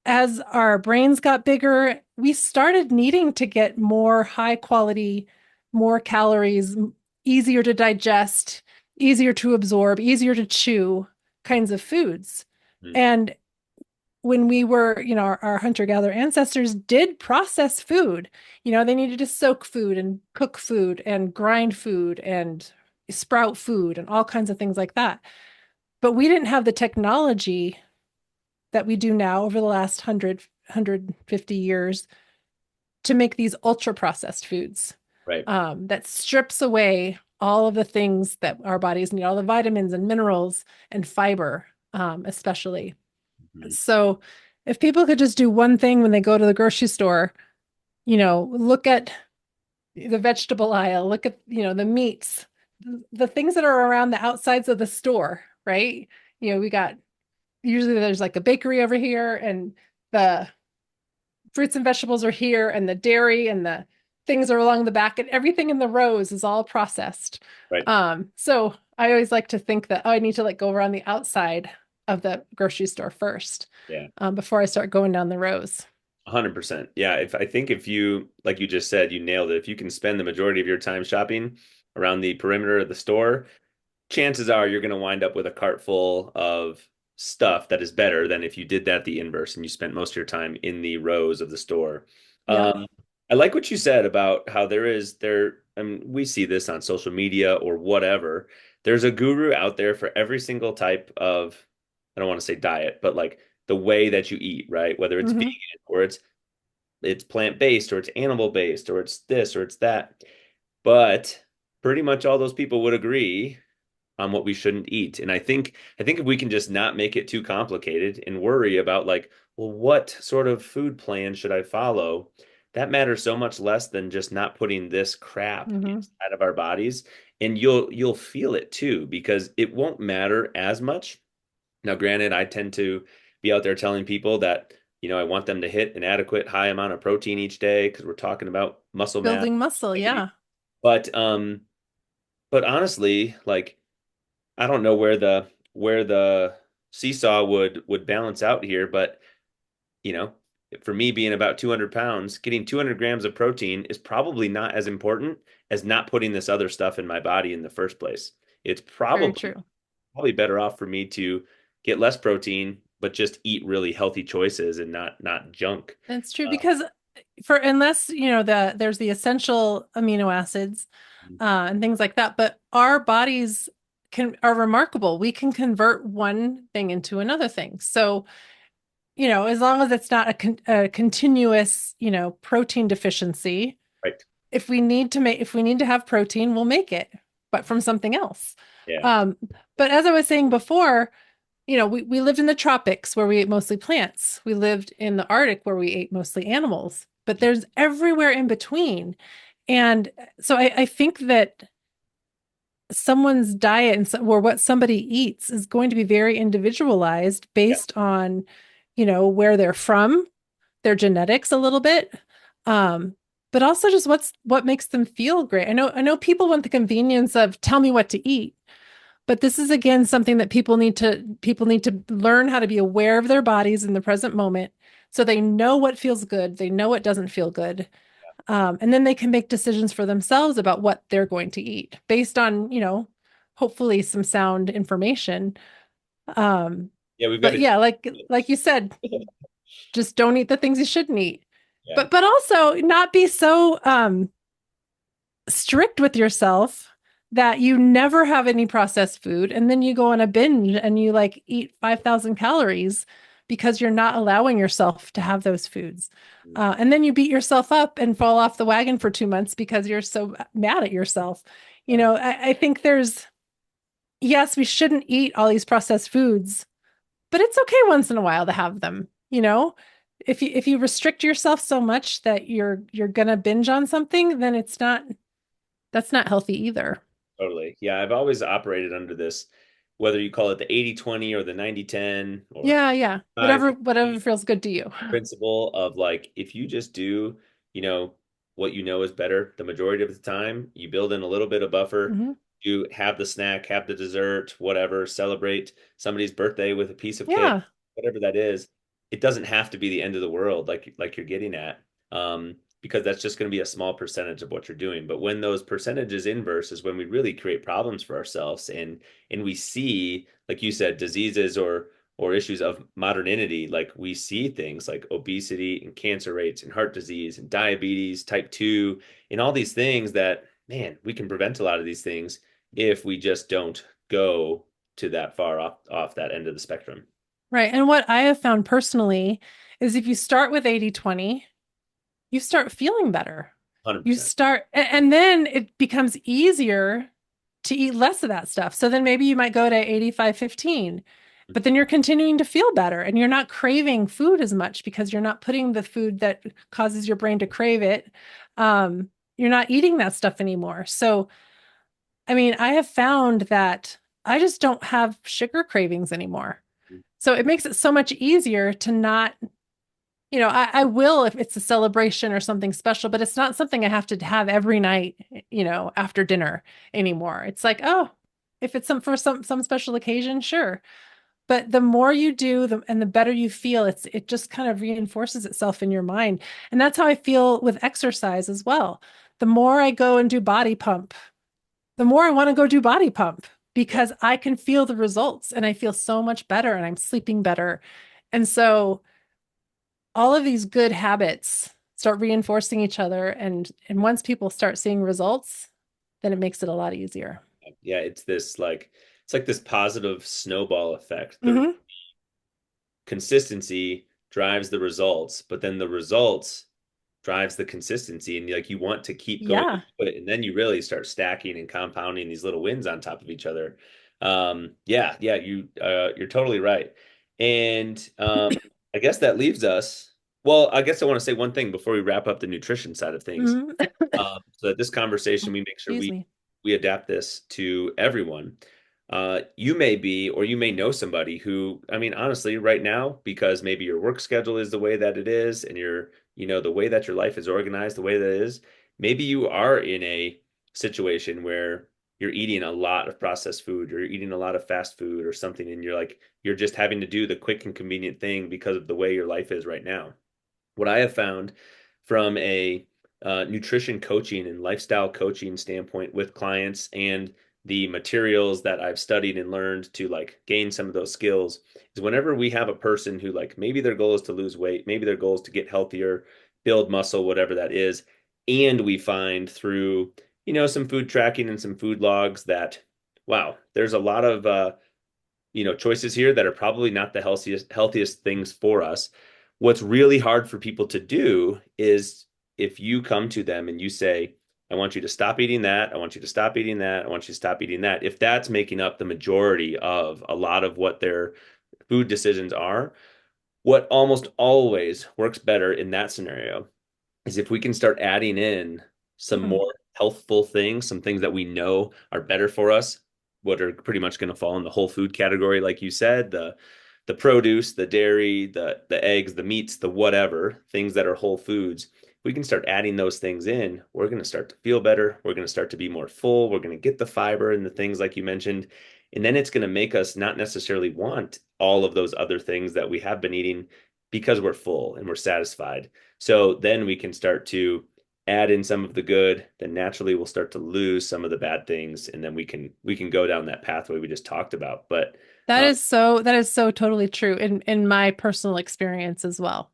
as our brains got bigger, we started needing to get more high quality, more calories, easier to digest, easier to absorb, easier to chew kinds of foods. Mhm. And when we were, our hunter gatherer ancestors did process food. They needed to soak food and cook food and grind food and sprout food and all kinds of things like that. But we didn't have the technology that we do now over the last 150 years to make these ultra processed foods, Right. that strips away all of the things that our bodies need, all the vitamins and minerals and fiber, especially. Mhm. So if people could just do one thing when they go to the grocery store, look at the vegetable aisle, look at, the meats, the things that are around the outsides of the store, right? We got usually there's like a bakery over here, and the fruits and vegetables are here, and the dairy and the things are along the back, and everything in the rows is all processed. Right. So I always like to think that, oh, I need to like go around the outside of the grocery store first, Yeah. before I start going down the rows. 100%. Yeah, if I think if you, like you just said, you nailed it. If you can spend the majority of your time shopping around the perimeter of the store, chances are you're going to wind up with a cart full of stuff that is better than if you did that the inverse and you spent most of your time in the rows of the store. Yep. I like what you said about how I mean, we see this on social media or whatever. There's a guru out there for every single type of, I don't want to say diet, but like the way that you eat, right? Whether it's vegan Hmm. or it's plant-based or it's animal-based or it's this or it's that. But pretty much all those people would agree on what we shouldn't eat. And I think if we can just not make it too complicated and worry about like, well, what sort of food plan should I follow? That matters so much less than just not putting this crap Hmm. inside of our bodies. And you'll feel it too, because it won't matter as much. Now, granted, I tend to be out there telling people that, I want them to hit an adequate high amount of protein each day because we're talking about muscle mass. Building muscle, yeah. But but honestly, like I don't know where the seesaw would balance out here, but you know, for me being about 200 pounds, getting 200 grams of protein is probably not as important as not putting this other stuff in my body in the first place. It's Very probably true. probably better off for me to get less protein, but just eat really healthy choices and not junk. That's true Uh, because for unless there's the essential amino acids and things like that, but our bodies are remarkable. We can convert one thing into another thing. So, as long as it's not a continuous, protein deficiency, right. if we need to have protein, we'll make it, but from something else. Yeah. Um, but as I was saying before, we lived in the tropics where we ate mostly plants. We lived in the Arctic where we ate mostly animals, but there's everywhere in between. And so I think that someone's diet or what somebody eats is going to be very individualized Yeah. based on, where they're from, their genetics a little bit. Um, but also just what makes them feel great. I know people want the convenience of tell me what to eat. But this is again something that people need to learn how to be aware of their bodies in the present moment so they know what feels good, they know what doesn't feel good. And then they can make decisions for themselves about what they're going to eat based on, hopefully some sound information. Um, Yeah, we've got but to. yeah, like you said, just don't eat the things you shouldn't eat. Yeah. But also not be so strict with yourself that you never have any processed food and then you go on a binge and you like eat 5,000 calories because you're not allowing yourself to have those foods. And then you beat yourself up and fall off the wagon for 2 months because you're so mad at yourself. Right. I think yes, we shouldn't eat all these processed foods, but it's okay once in a while to have them, if you restrict yourself so much that you're gonna binge on something, then that's not healthy either. Totally. Yeah, I've always operated under this, whether you call it the 80/20 or the 90/10 or Yeah, yeah. five Whatever feels good to you. principle of like if you just do, what is better the majority of the time, you build in a little bit of buffer, Hmm. you have the snack, have the dessert, whatever, celebrate somebody's birthday with a piece of cake, Yeah. whatever that is. It doesn't have to be the end of the world like you're getting at. Because that's just going to be a small percentage of what you're doing. But when those percentages inverse is when we really create problems for ourselves and we see, like you said, diseases or issues of modernity, like we see things like obesity and cancer rates and heart disease and diabetes type 2 and all these things that, man, we can prevent a lot of these things if we just don't go to that far off that end of the spectrum. Right. And what I have found personally is if you start with 80/20, you start feeling better. You 100%. start, and then it becomes easier to eat less of that stuff. So then maybe you might go to 85/15, but then you're continuing to feel better and you're not craving food as much because you're not putting the food that causes your brain to crave it. You're not eating that stuff anymore. So, I mean, I have found that I just don't have sugar cravings anymore. So it makes it so much easier to not, I will if it's a celebration or something special, but it's not something I have to have every night, after dinner anymore. It's like, oh, if it's some special occasion, sure. But the more you do, and the better you feel, it just kind of reinforces itself in your mind. And that's how I feel with exercise as well. The more I go and do body pump, the more I want to go do body pump Yeah. because I can feel the results and I feel so much better and I'm sleeping better. And so all of these good habits start reinforcing each other, and once people start seeing results, then it makes it a lot easier. Yeah, it's like this positive snowball effect. The Hmm. consistency drives the results, but then the results drives the consistency, and like you want to keep going Yeah. into it, and then you really start stacking and compounding these little wins on top of each other. Yeah, you're totally right. And I guess that leaves us. Well, I guess I want to say one thing before we wrap up the nutrition side of things. Hmm. So that this conversation, we make sure Excuse me. we adapt this to everyone. You may be, or you may know somebody who, I mean, honestly, right now, because maybe your work schedule is the way that it is, and the way that your life is organized, the way that it is, maybe you are in a situation where you're eating a lot of processed food, or you're eating a lot of fast food or something, and you're just having to do the quick and convenient thing because of the way your life is right now. What I have found from a nutrition coaching and lifestyle coaching standpoint with clients, and the materials that I've studied and learned to like gain some of those skills, is whenever we have a person who like maybe their goal is to lose weight, maybe their goal is to get healthier, build muscle, whatever that is, and we find through some food tracking and some food logs that wow, there's a lot of choices here that are probably not the healthiest things for us. What's really hard for people to do is if you come to them and you say, I want you to stop eating that, I want you to stop eating that, I want you to stop eating that. If that's making up the majority of a lot of what their food decisions are, what almost always works better in that scenario is if we can start adding in some Hmm. more healthful things, some things that we know are better for us, what are pretty much going to fall in the whole food category, like you said, the produce, the dairy, the eggs, the meats, the whatever, things that are whole foods. If we can start adding those things in, we're going to start to feel better. We're going to start to be more full. We're going to get the fiber and the things like you mentioned. And then it's going to make us not necessarily want all of those other things that we have been eating because we're full and we're satisfied. So then we can start to add in some of the good, then naturally we'll start to lose some of the bad things, and then we can go down that pathway we just talked about. But That uh, is so totally true in my personal experience as well.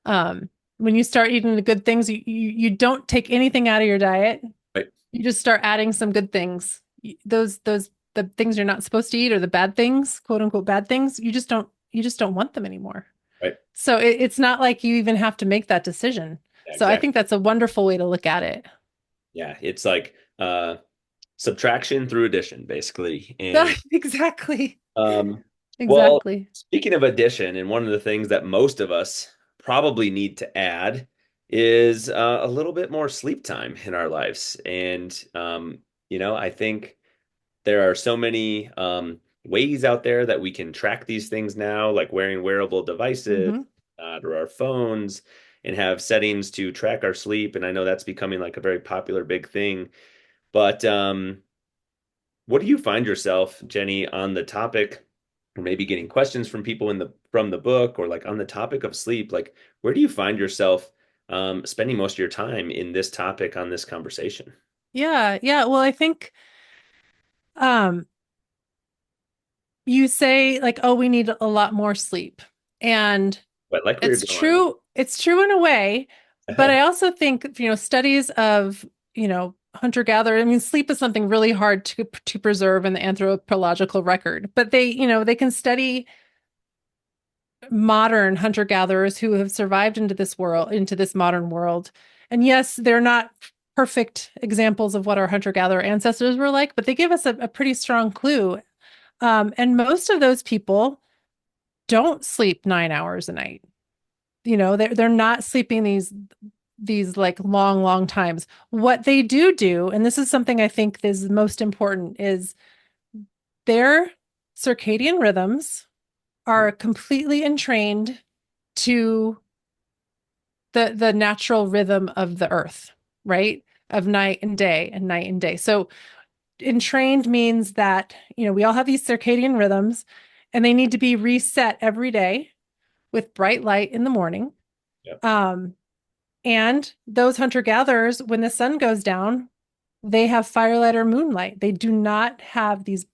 When you start eating the good things, you don't take anything out of your diet. right, You just start adding some good things. Those the things you're not supposed to eat or the bad things, quote unquote bad things, you just don't want them anymore. right, So it's not like you even have to make that decision. yeah, So I exactly, think that's a wonderful way to look at it. yeah, it's like subtraction through addition, basically. And Exactly. um, well, Exactly. speaking of addition, and one of the things that most of us probably need to add is a little bit more sleep time in our lives. And I think there are so many ways out there that we can track these things now, like wearing wearable devices Hmm. or our phones, and have settings to track our sleep. And I know that's becoming like a very popular big thing. But what do you find yourself, Jenny, on the topic, or maybe getting questions from people from the book, or like on the topic of sleep? Like, where do you find yourself spending most of your time in this topic on this conversation? Yeah, yeah. Well, I think um you say like, oh, we need a lot more sleep. And But like where it's you're going. true in a way, but I also think, studies of, hunter-gatherer, I mean, sleep is something really hard to preserve in the anthropological record, but they can study modern hunter-gatherers who have survived into this modern world. And yes, they're not perfect examples of what our hunter-gatherer ancestors were like, but they give us a pretty strong clue. And most of those people don't sleep 9 hours a night. They're not sleeping these like long times. What they do, and this is something I think is most important, is their circadian rhythms. are completely entrained to the natural rhythm of the earth, right? Of night and day and night and day. So entrained means that, we all have these circadian rhythms and they need to be reset every day with bright light in the morning. Yep. Um, and those hunter gatherers, when the sun goes down, they have firelight or moonlight. They do not have these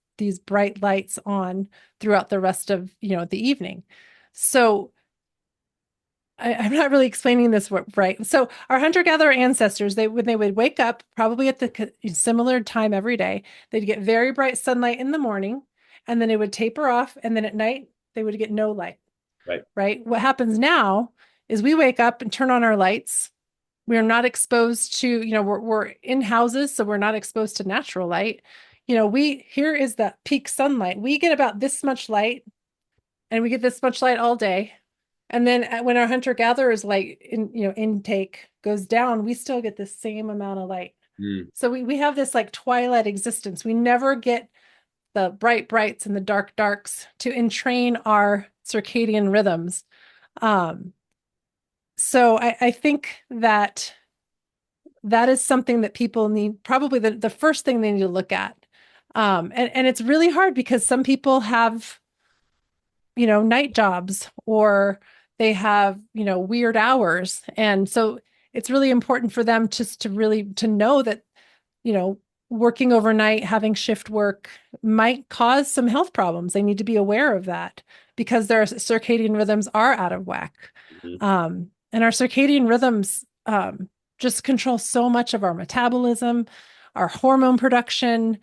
bright lights on throughout the rest of, the evening. So I'm not really explaining this right. So our hunter-gatherer ancestors, when they would wake up, probably at the similar time every day, they'd get very bright sunlight in the morning, and then it would taper off, and then at night they would get no light. Right. Right. What happens now is we wake up and turn on our lights. We are not exposed to, we're in houses, so we're not exposed to natural light. Here is the peak sunlight. We get about this much light, and we get this much light all day. And then when our hunter gatherers intake goes down, we still get the same amount of light. Mm. So we have this like twilight existence. We never get the bright brights and the dark darks to entrain our circadian rhythms. Um, so I think that is something that people need, probably the first thing they need to look at. And it's really hard because some people have, night jobs, or they have, weird hours. And so it's really important for them just to really to know that, you know, working overnight, having shift work might cause some health problems. They need to be aware of that because their circadian rhythms are out of whack. Mhm. And our circadian rhythms just control so much of our metabolism, our hormone production,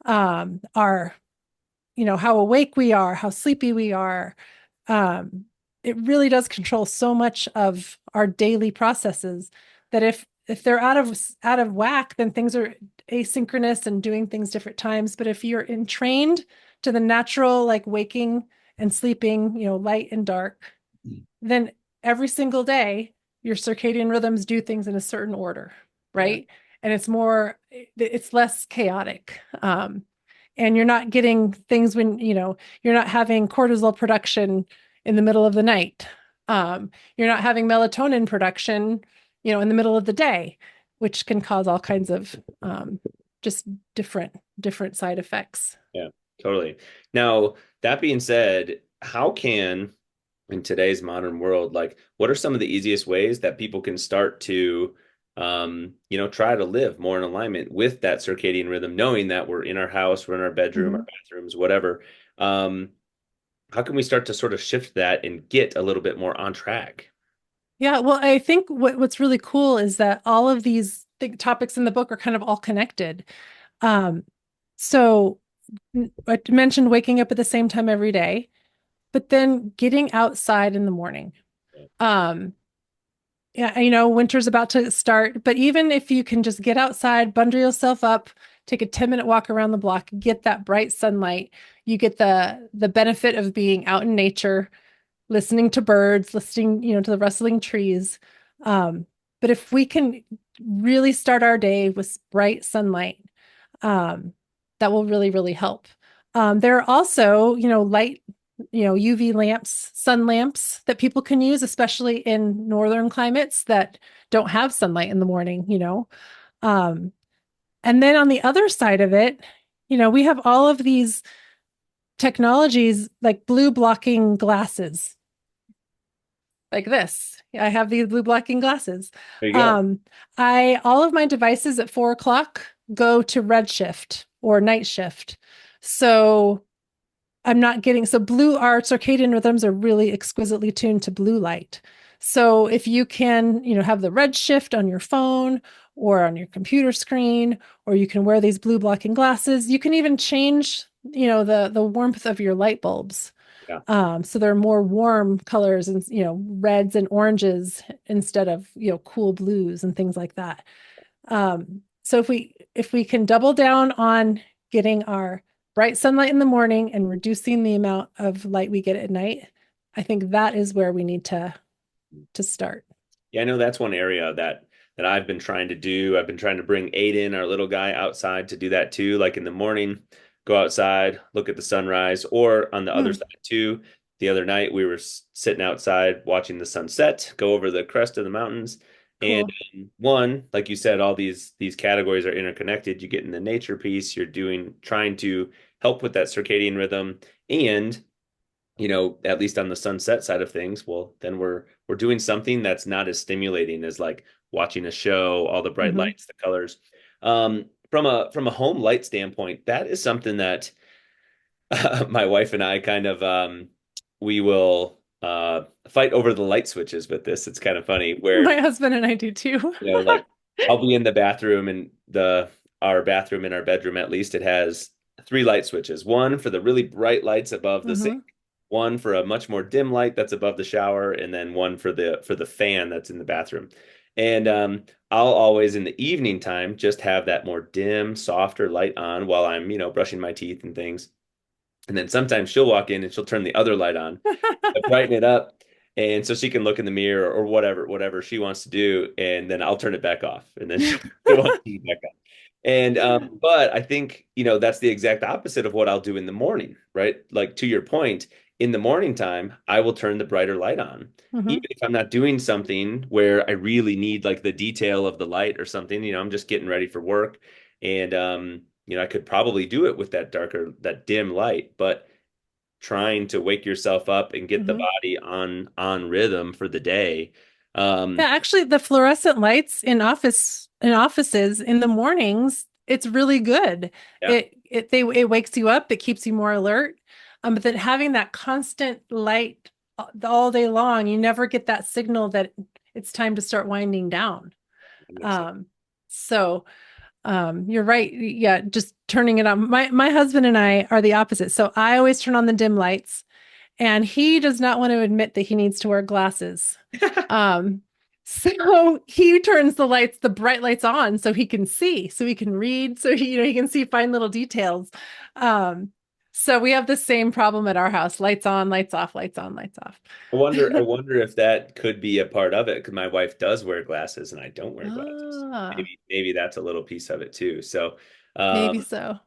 our how awake we are, how sleepy we are. Um, it really does control so much of our daily processes that if they're out of whack, then things are asynchronous and doing things different times. But if you're entrained to the natural, like waking and sleeping, light and dark, then every single day your circadian rhythms do things in a certain order, Yeah. right? And it's less chaotic. And you're not getting things when, you're not having cortisol production in the middle of the night. You're not having melatonin production, in the middle of the day, which can cause all kinds of just different side effects. Yeah, totally. Now, that being said, how can, in today's modern world, like, what are some of the easiest ways that people can start to, try to live more in alignment with that circadian rhythm, knowing that we're in our house, we're in our bedroom, our Mhm. bathrooms, whatever. How can we start to sort of shift that and get a little bit more on track? Yeah, well, I think what's really cool is that all of these big topics in the book are kind of all connected. Um, so I mentioned waking up at the same time every day, but then getting outside in the morning. Um, yeah, winter's about to start, but even if you can just get outside, bundle yourself up, take a 10-minute walk around the block, get that bright sunlight, you get the benefit of being out in nature, listening to birds, listening, to the rustling trees. But if we can really start our day with bright sunlight, um, that will really, really help. There are also, light, UV lamps, sun lamps that people can use, especially in northern climates that don't have sunlight in the morning. Um, and then on the other side of it, we have all of these technologies like blue blocking glasses like this. I have these blue blocking glasses. There you go. Um, I all of my devices at 4 o'clock go to red shift or night shift. So I'm not getting our circadian rhythms are really exquisitely tuned to blue light. So if you can, have the red shift on your phone or on your computer screen, or you can wear these blue blocking glasses, you can even change, the warmth of your light bulbs. Yeah. So they're more warm colors and reds and oranges instead of cool blues and things like that. So if we can double down on getting our bright sunlight in the morning and reducing the amount of light we get at night, I think that is where we need to start. Yeah, I know that's one area that I've been trying to do. I've been trying to bring Aiden, our little guy, outside to do that too. Like in the morning, go outside, look at the sunrise, or on the other Hmm. side too. the other night we were sitting outside watching the sunset go over the crest of the mountains. And Cool. one, like you said, all these categories are interconnected. You get in the nature piece, you're doing trying to help with that circadian rhythm, and at least on the sunset side of things, well, then we're doing something that's not as stimulating as like watching a show, all the bright Hmm. lights, the colors. From a home light standpoint, that is something that my wife and I kind of we will fight over the light switches with this. It's kind of funny where My husband and I do too. like I'll be in the bathroom and the our bathroom in our bedroom at least it has three light switches. One for the really bright lights above the sink, Hmm. one for a much more dim light that's above the shower, and then one for the fan that's in the bathroom. And I'll always in the evening time just have that more dim, softer light on while I'm, brushing my teeth and things. And then sometimes she'll walk in and she'll turn the other light on, brighten it up, and so she can look in the mirror or whatever she wants to do, and then I'll turn it back off, and then she'll want to keep it back on. And but I think that's the exact opposite of what I'll do in the morning, right? Like to your point, in the morning time, I will turn the brighter light on, even Hmm. if I'm not doing something where I really need like the detail of the light or something. I'm just getting ready for work, and I could probably do it with that dim light, but trying to wake yourself up and get the Hmm. body on rhythm for the day. Yeah, Um, actually, the fluorescent lights in offices in the mornings, it's really good. yeah, It wakes you up, it keeps you more alert. But then having that constant light all day long, you never get that signal that it's time to start winding down. that makes sense. Um, so you're right. Yeah, just turning it on. My husband and I are the opposite. So I always turn on the dim lights, and he does not want to admit that he needs to wear glasses. Um, so he turns the bright lights on so he can see, so he can read, so he can see fine little details. Um, so we have the same problem at our house: lights on, lights off, lights on, lights off. I wonder if that could be a part of it because my wife does wear glasses and I don't wear glasses. Ah, Maybe that's a little piece of it too. So, maybe um, so.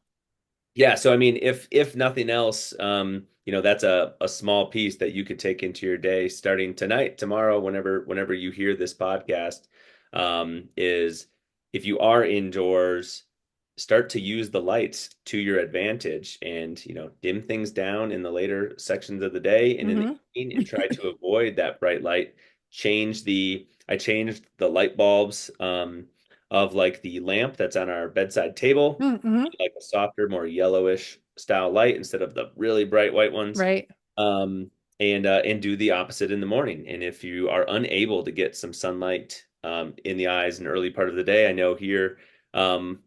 yeah, so I mean, if nothing else, that's a small piece that you could take into your day starting tonight, tomorrow, whenever you hear this podcast, is if you are indoors, start to use the lights to your advantage and dim things down in the later sections of the day and in the Hmm. evening and try to avoid that bright light. I changed the light bulbs of like the lamp that's on our bedside table, Hmm. like a softer, more yellowish style light instead of the really bright white ones. Right. Um, and do the opposite in the morning. And if you are unable to get some sunlight in the eyes in the early part of the day, I know here, um,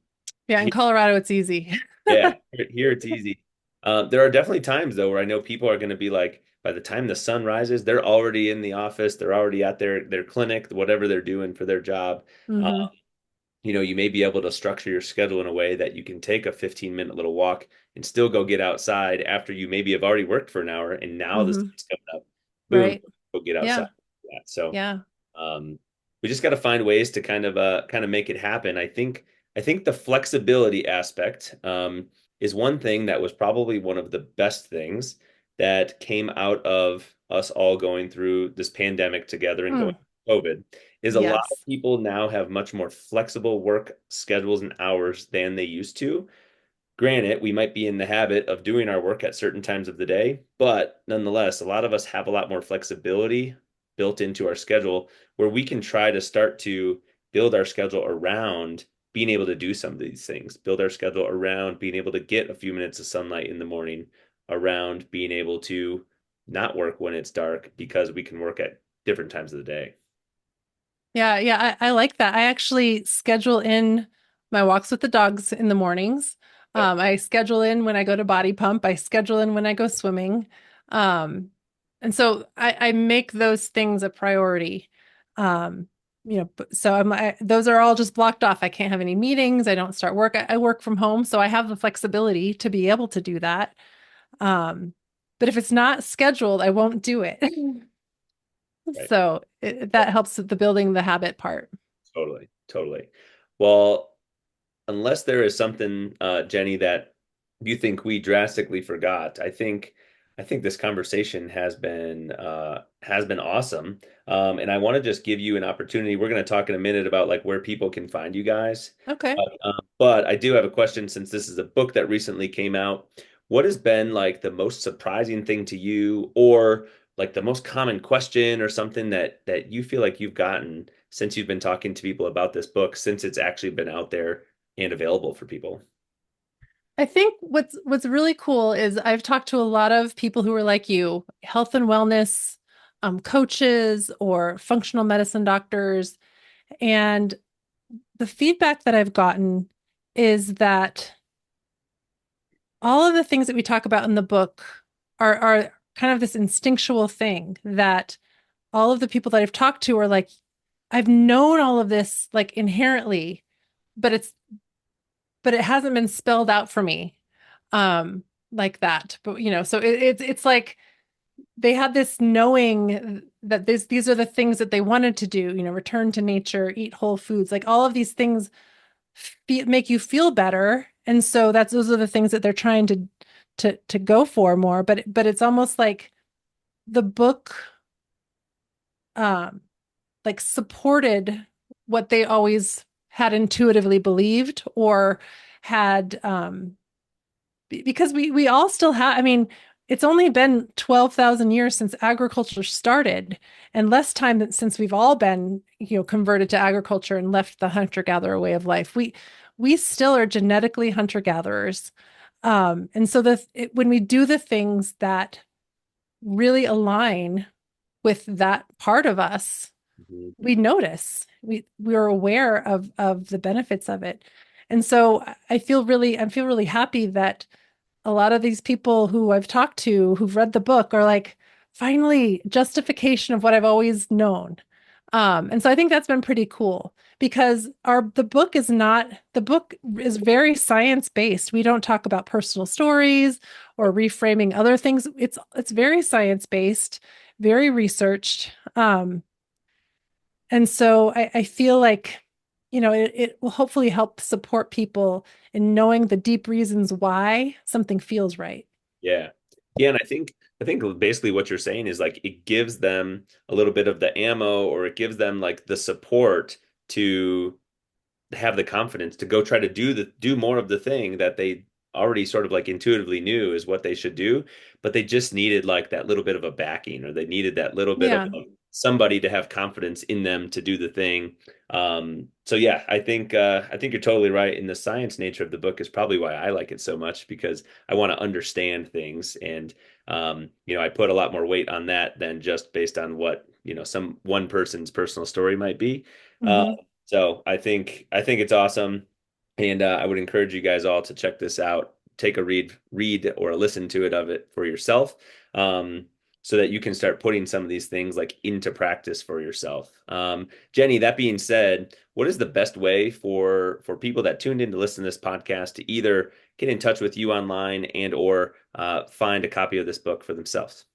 Yeah, in here, Colorado, it's easy. yeah, here it's easy. There are definitely times though where I know people are going to be like, by the time the sun rises, they're already in the office, they're already at their clinic, whatever they're doing for their job. Uh, Hmm. you may be able to structure your schedule in a way that you can take a 15-minute little walk and still go get outside after you maybe have already worked for an hour and now the Hmm. sun's coming up. Boom, Right. go get outside. Yeah. Yeah. So Yeah. um, we just got to find ways to kind of make it happen. I think the flexibility aspect is one thing that was probably one of the best things that came out of us all going through this pandemic together and going Mm. through COVID is a lot of Yes. people now have much more flexible work schedules and hours than they used to. Granted, we might be in the habit of doing our work at certain times of the day, but nonetheless, a lot of us have a lot more flexibility built into our schedule where we can try to start to build our schedule around being able to do some of these things, build our schedule around being able to get a few minutes of sunlight in the morning, around being able to not work when it's dark because we can work at different times of the day. Yeah, yeah, I like that. I actually schedule in my walks with the dogs in the mornings. Yep. I schedule in when I go to body pump. I schedule in when I go swimming. Um, and so I make those things a priority. Um, so those are all just blocked off. I can't have any meetings. I don't start work. I work from home, so I have the flexibility to be able to do that. Um, but if it's not scheduled, I won't do it. Right. So that helps with the building the habit part. Totally. Totally. Well, unless there is something, Jenny, that you think we drastically forgot, I think I think this conversation has been awesome. And I want to just give you an opportunity. We're going to talk in a minute about like where people can find you guys. Okay. But I do have a question since this is a book that recently came out. What has been like the most surprising thing to you, or like the most common question or something that you feel like you've gotten since you've been talking to people about this book, since it's actually been out there and available for people? I think what's really cool is I've talked to a lot of people who are like you, health and wellness coaches or functional medicine doctors, and the feedback that I've gotten is that all of the things that we talk about in the book are kind of this instinctual thing that all of the people that I've talked to are like, I've known all of this like inherently, but it hasn't been spelled out for me like that. But so it's like they had this knowing that these are the things that they wanted to do, return to nature, eat whole foods, like all of these things make you feel better. And so those are the things that they're trying to go for more. But it's almost like the book um like supported what they always had intuitively believed or had because we all still have, I mean, it's only been 12,000 years since agriculture started and less time since we've all been, converted to agriculture and left the hunter-gatherer way of life. We still are genetically hunter-gatherers. And so when we do the things that really align with that part of us, Mhm. we notice. We're aware of the benefits of it. And so I feel really happy that a lot of these people who I've talked to who've read the book are like, finally, justification of what I've always known. And so I think that's been pretty cool because the book is very science based. We don't talk about personal stories or reframing other things. It's very science based, very researched. And so I feel like, it will hopefully help support people in knowing the deep reasons why something feels right. Yeah. Yeah, and I think basically what you're saying is like it gives them a little bit of the ammo, or it gives them like the support to have the confidence to go try to do more of the thing that they already sort of like intuitively knew is what they should do, but they just needed like that little bit of a backing, or they needed that little bit of Yeah. somebody to have confidence in them to do the thing. So yeah, I think you're totally right. And the science nature of the book is probably why I like it so much, because I want to understand things. And I put a lot more weight on that than just based on what, some one person's personal story might be. Uh, Hmm. so I think it's awesome, and I would encourage you guys all to check this out. Take a read or a listen to it of it for yourself, um, so that you can start putting some of these things like into practice for yourself. Jenny, that being said, what is the best way for people that tuned in to listen to this podcast to either get in touch with you online and or find a copy of this book for themselves?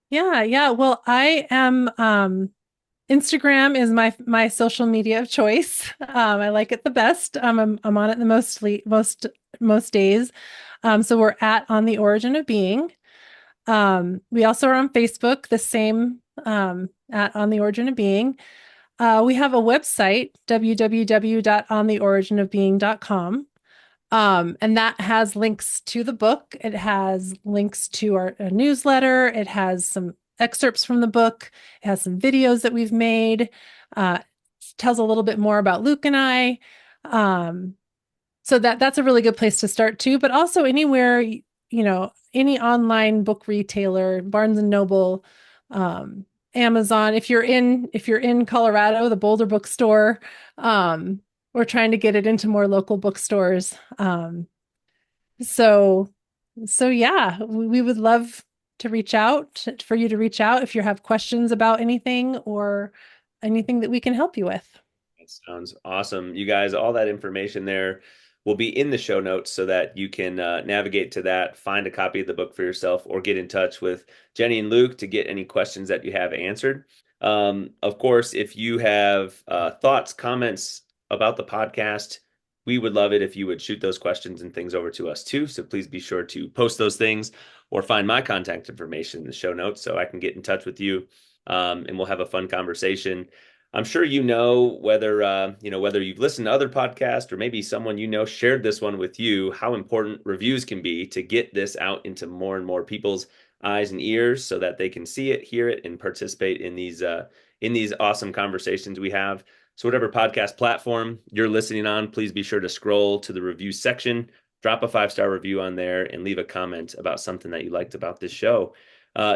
Yeah, yeah. Well, I am Instagram is my social media of choice. I like it the best. I'm on it the most days. So we're at On the Origin of Being. We also are on Facebook, the same at On the Origin of Being. We have a website, www.ontheoriginofbeing.com. And that has links to the book. It has links to our newsletter. It has some excerpts from the book. It has some videos that we've made. Uh, tells a little bit more about Luke and I. Um, so that's a really good place to start too. But also anywhere, any online book retailer, Barnes and Noble, um, Amazon. If you're in Colorado, the Boulder Bookstore. Um, we're trying to get it into more local bookstores. So so yeah, we would love to reach out for you to reach out if you have questions about anything or anything that we can help you with. That sounds awesome. You guys, all that information there will be in the show notes so that you can navigate to that, find a copy of the book for yourself, or get in touch with Jenny and Luke to get any questions that you have answered. Of course, if you have thoughts, comments about the podcast, We would love it if you would shoot those questions and things over to us too. So please be sure to post those things or find my contact information in the show notes so I can get in touch with you, and we'll have a fun conversation. I'm sure whether you've listened to other podcasts or maybe someone shared this one with you, how important reviews can be to get this out into more and more people's eyes and ears so that they can see it, hear it, and participate in these awesome conversations we have. So, whatever podcast platform you're listening on, please be sure to scroll to the review section, drop a 5-star review on there, and leave a comment about something that you liked about this show.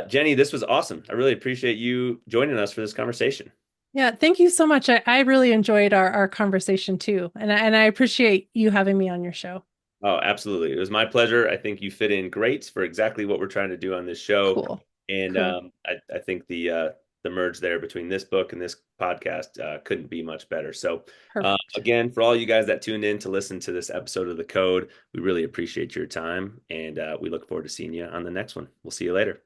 Jenny, this was awesome. I really appreciate you joining us for this conversation. Yeah, thank you so much. I really enjoyed our conversation too. And I appreciate you having me on your show. Oh, absolutely. It was my pleasure. I think you fit in great for exactly what we're trying to do on this show. Cool. And Cool. I think the merge there between this book and this podcast couldn't be much better. So, Perfect. again, for all you guys that tuned in to listen to this episode of The Code, we really appreciate your time, and we look forward to seeing you on the next one. We'll see you later.